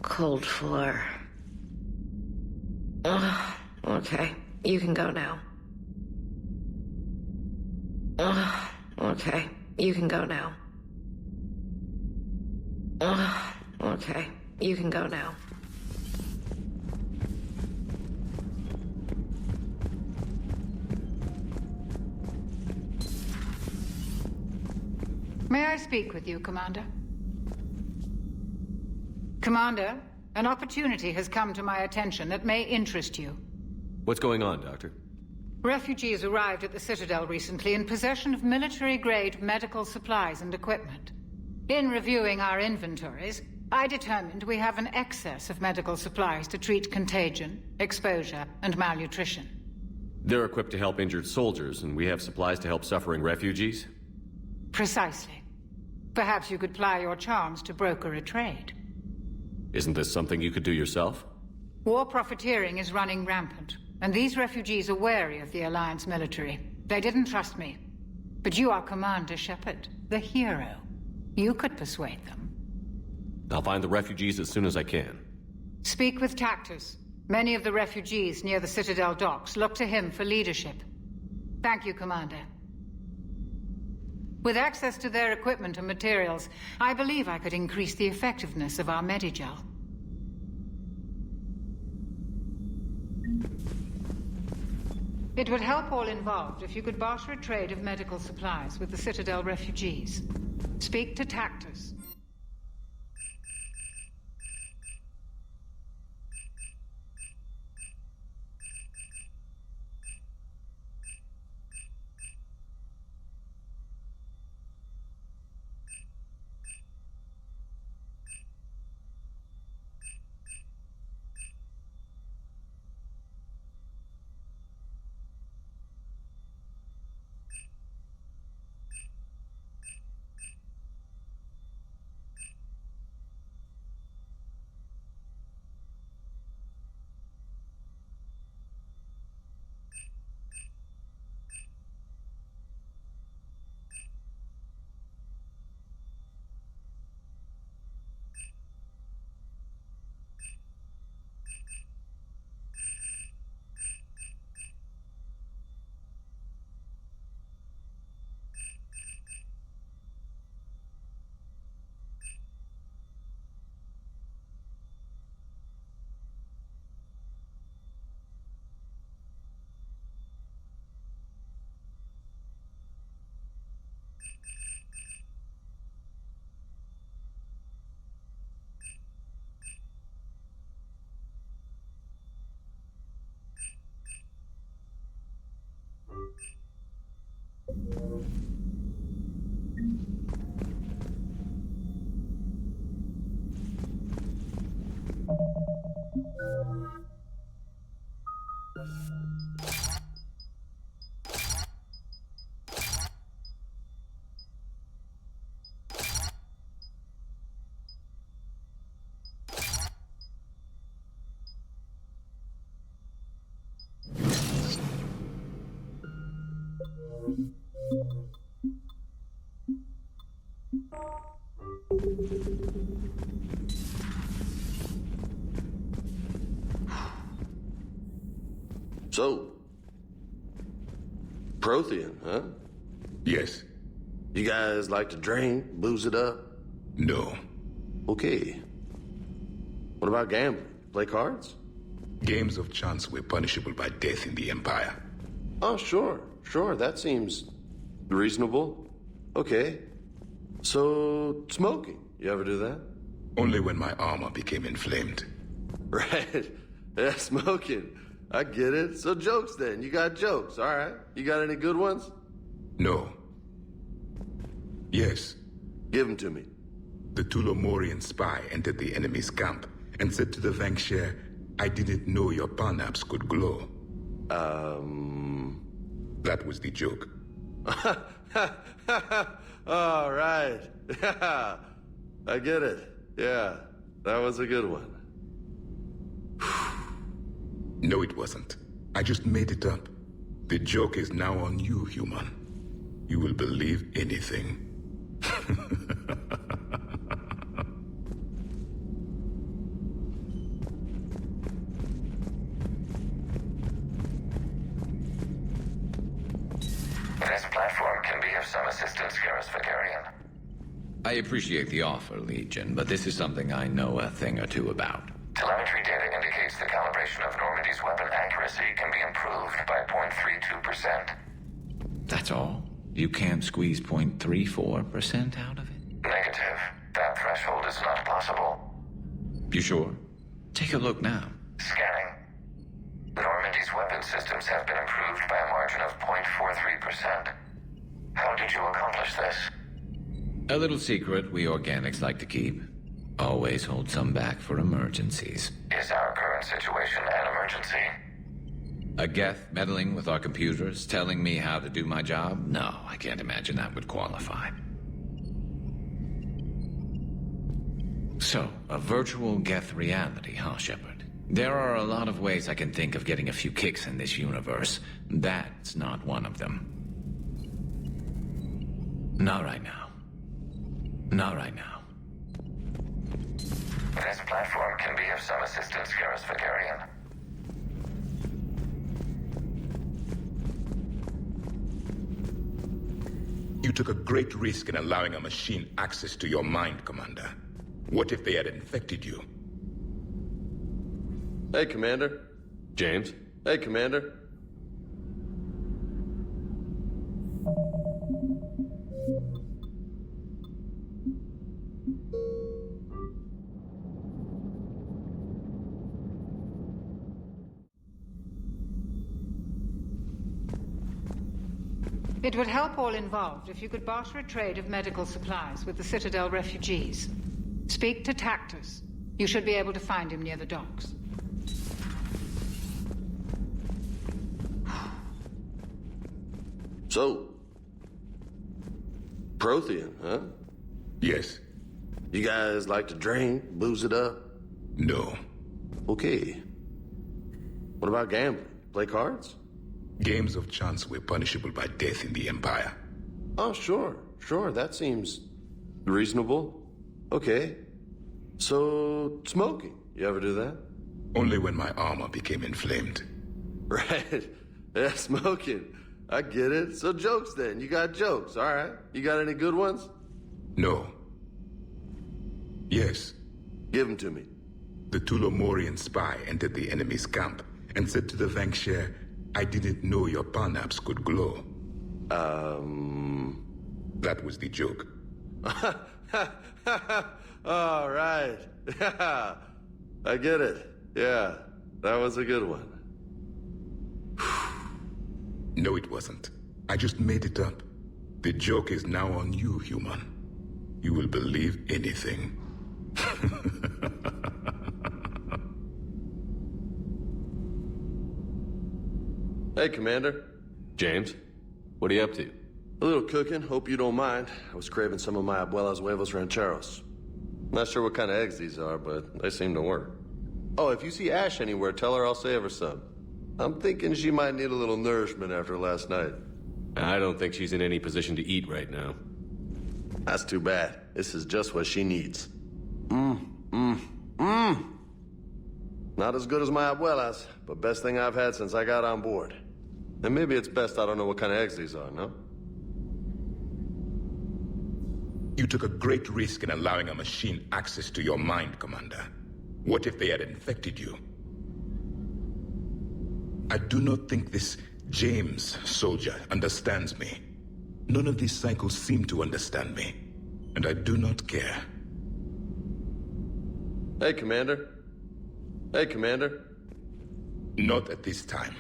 Cold floor. Okay, you can go now. Okay, you can go now. Okay, you can go now. May I speak with you, Commander? Commander, an opportunity has come to my attention that may interest you. What's going on, Doctor? Refugees arrived at the Citadel recently in possession of military-grade medical supplies and equipment. In reviewing our inventories, I determined we have an excess of medical supplies to treat contagion, exposure, and malnutrition. They're equipped to help injured soldiers, and we have supplies to help suffering refugees? Precisely. Perhaps you could ply your charms to broker a trade. Isn't this something you could do yourself? War profiteering is running rampant, and these refugees are wary of the Alliance military. They didn't trust me. But you are Commander Shepard, the hero. You could persuade them. I'll find the refugees as soon as I can. Speak with Tactus. Many of the refugees near the Citadel docks look to him for leadership. Thank you, Commander. With access to their equipment and materials, I believe I could increase the effectiveness of our Medigel. It would help all involved if you could barter a trade of medical supplies with the Citadel refugees. Speak to Tactus. So, Prothean, huh? Yes. You guys like to drink, booze it up? No. Okay. What about gambling? Play cards? Games of chance were punishable by death in the Empire. Oh, sure. That seems reasonable. Okay. So, smoking. You ever do that? Only when my armor became inflamed. Right. Yeah, smoking. I get it. So jokes then. You got jokes, all right. You got any good ones? No. Yes. Give them to me. The Tulomorian spy entered the enemy's camp and said to the Vanksher, I didn't know your parnaps could glow. That was the joke. All right. I get it. Yeah, that was a good one. No, it wasn't. I just made it up. The joke is now on you, human. You will believe anything. This platform can be of some assistance, Garrus Vakarian. I appreciate the offer, Legion, but this is something I know a thing or two about. Telemetry data indicates the calibration of Normandy's weapon accuracy can be improved by 0.32%. That's all? You can't squeeze 0.34% out of it? Negative. That threshold is not possible. You sure? Take a look now. Scanning. Normandy's weapon systems have been improved by a margin of 0.43%. How did you accomplish this? A little secret we organics like to keep. Always hold some back for emergencies. Is our current situation an emergency? A Geth meddling with our computers, telling me how to do my job? No, I can't imagine that would qualify. So, a virtual Geth reality, huh, Shepard? There are a lot of ways I can think of getting a few kicks in this universe. That's not one of them. Not right now. Not right now. This platform can be of some assistance, Garrus Vakarian. You took a great risk in allowing a machine access to your mind, Commander. What if they had infected you? Hey, Commander. James? Hey, Commander. It would help all involved if you could barter a trade of medical supplies with the Citadel refugees. Speak to Tactus. You should be able to find him near the docks. So, Prothean, huh? Yes. You guys like to drink, booze it up? No. Okay. What about gambling? Play cards? Games of chance were punishable by death in the Empire. Oh, sure. That seems reasonable. Okay. So, smoking. You ever do that? Only when my armor became inflamed. Right. Yeah, smoking. I get it. So jokes then. You got jokes, all right. You got any good ones? No. Yes. Give them to me. The Tulomorian spy entered the enemy's camp and said to the Vanksher, "I didn't know your parnaps could glow." That was the joke. All right. I get it. Yeah, that was a good one. No, it wasn't. I just made it up. The joke is now on you, human. You will believe anything. Hey, Commander. James, what are you up to? A little cooking. Hope you don't mind. I was craving some of my abuela's huevos rancheros. Not sure what kind of eggs these are, but they seem to work. Oh, if you see Ash anywhere, tell her I'll save her some. I'm thinking she might need a little nourishment after last night. I don't think she's in any position to eat right now. That's too bad. This is just what she needs. Not as good as my abuela's, but best thing I've had since I got on board. And maybe it's best I don't know what kind of eggs these are, no? You took a great risk in allowing a machine access to your mind, Commander. What if they had infected you? I do not think this James soldier understands me. None of these cycles seem to understand me, and I do not care. Hey, Commander. Hey, Commander. Not at this time.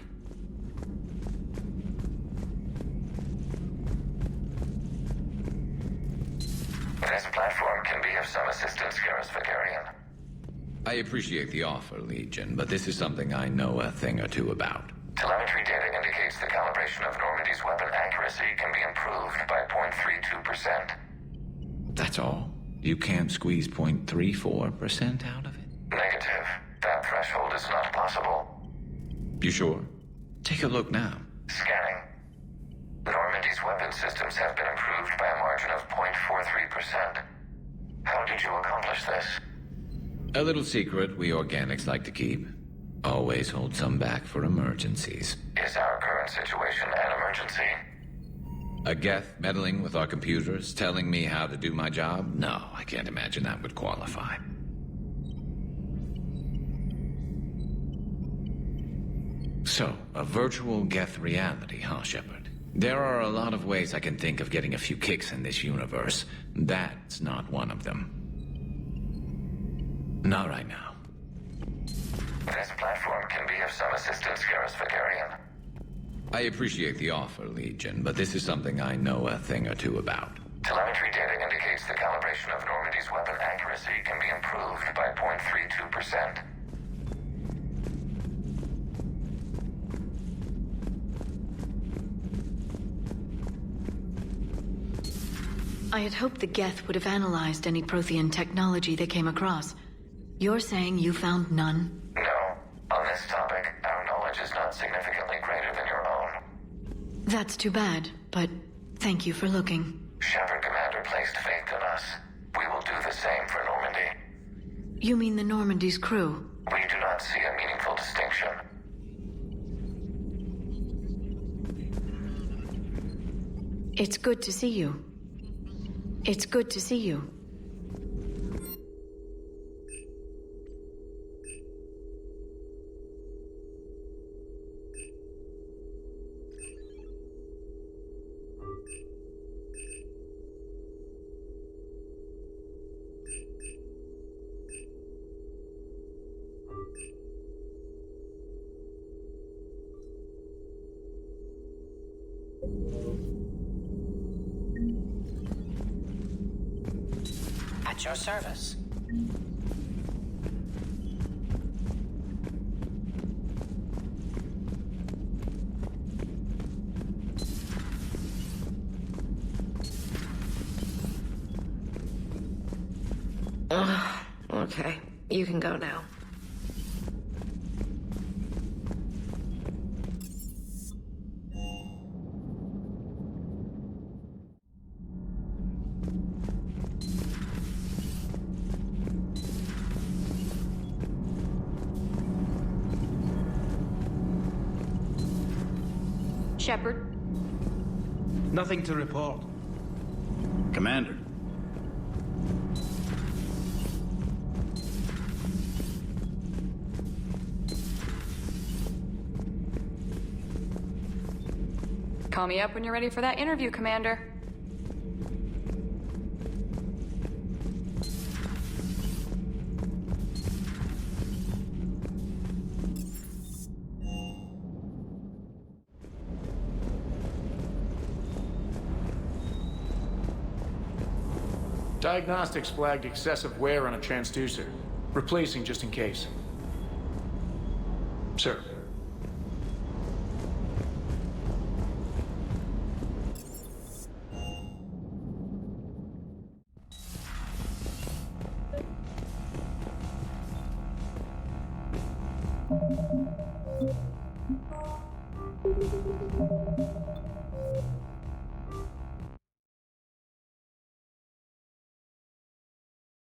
This platform can be of some assistance, Garrus Vicarian. I appreciate the offer, Legion, but this is something I know a thing or two about. Telemetry data indicates the calibration of Normandy's weapon accuracy can be improved by 0.32%. That's all? You can't squeeze 0.34% out of it? Negative. That threshold is not possible. You sure? Take a look now. Scanning. Normandy's weapon systems have been improved by a margin of 0.43%. How did you accomplish this? A little secret we organics like to keep. Always hold some back for emergencies. Is our current situation an emergency? A Geth meddling with our computers, telling me how to do my job? No, I can't imagine that would qualify. So, a virtual Geth reality, huh, Shepard? There are a lot of ways I can think of getting a few kicks in this universe. That's not one of them. Not right now. This platform can be of some assistance, Garrus Vicarian. I appreciate the offer, Legion, but this is something I know a thing or two about. Telemetry data indicates the calibration of Normandy's weapon accuracy can be improved by 0.32%. I had hoped the Geth would have analyzed any Prothean technology they came across. You're saying you found none? No. On this topic, our knowledge is not significantly greater than your own. That's too bad, but thank you for looking. Shepard Commander placed faith in us. We will do the same for Normandy. You mean the Normandy's crew? We do not see a meaningful distinction. It's good to see you. It's good to see you. At your service. Okay, you can go now. Shepard? Nothing to report. Commander. Call me up when you're ready for that interview, Commander. Diagnostics flagged excessive wear on a transducer. Replacing just in case. Sir.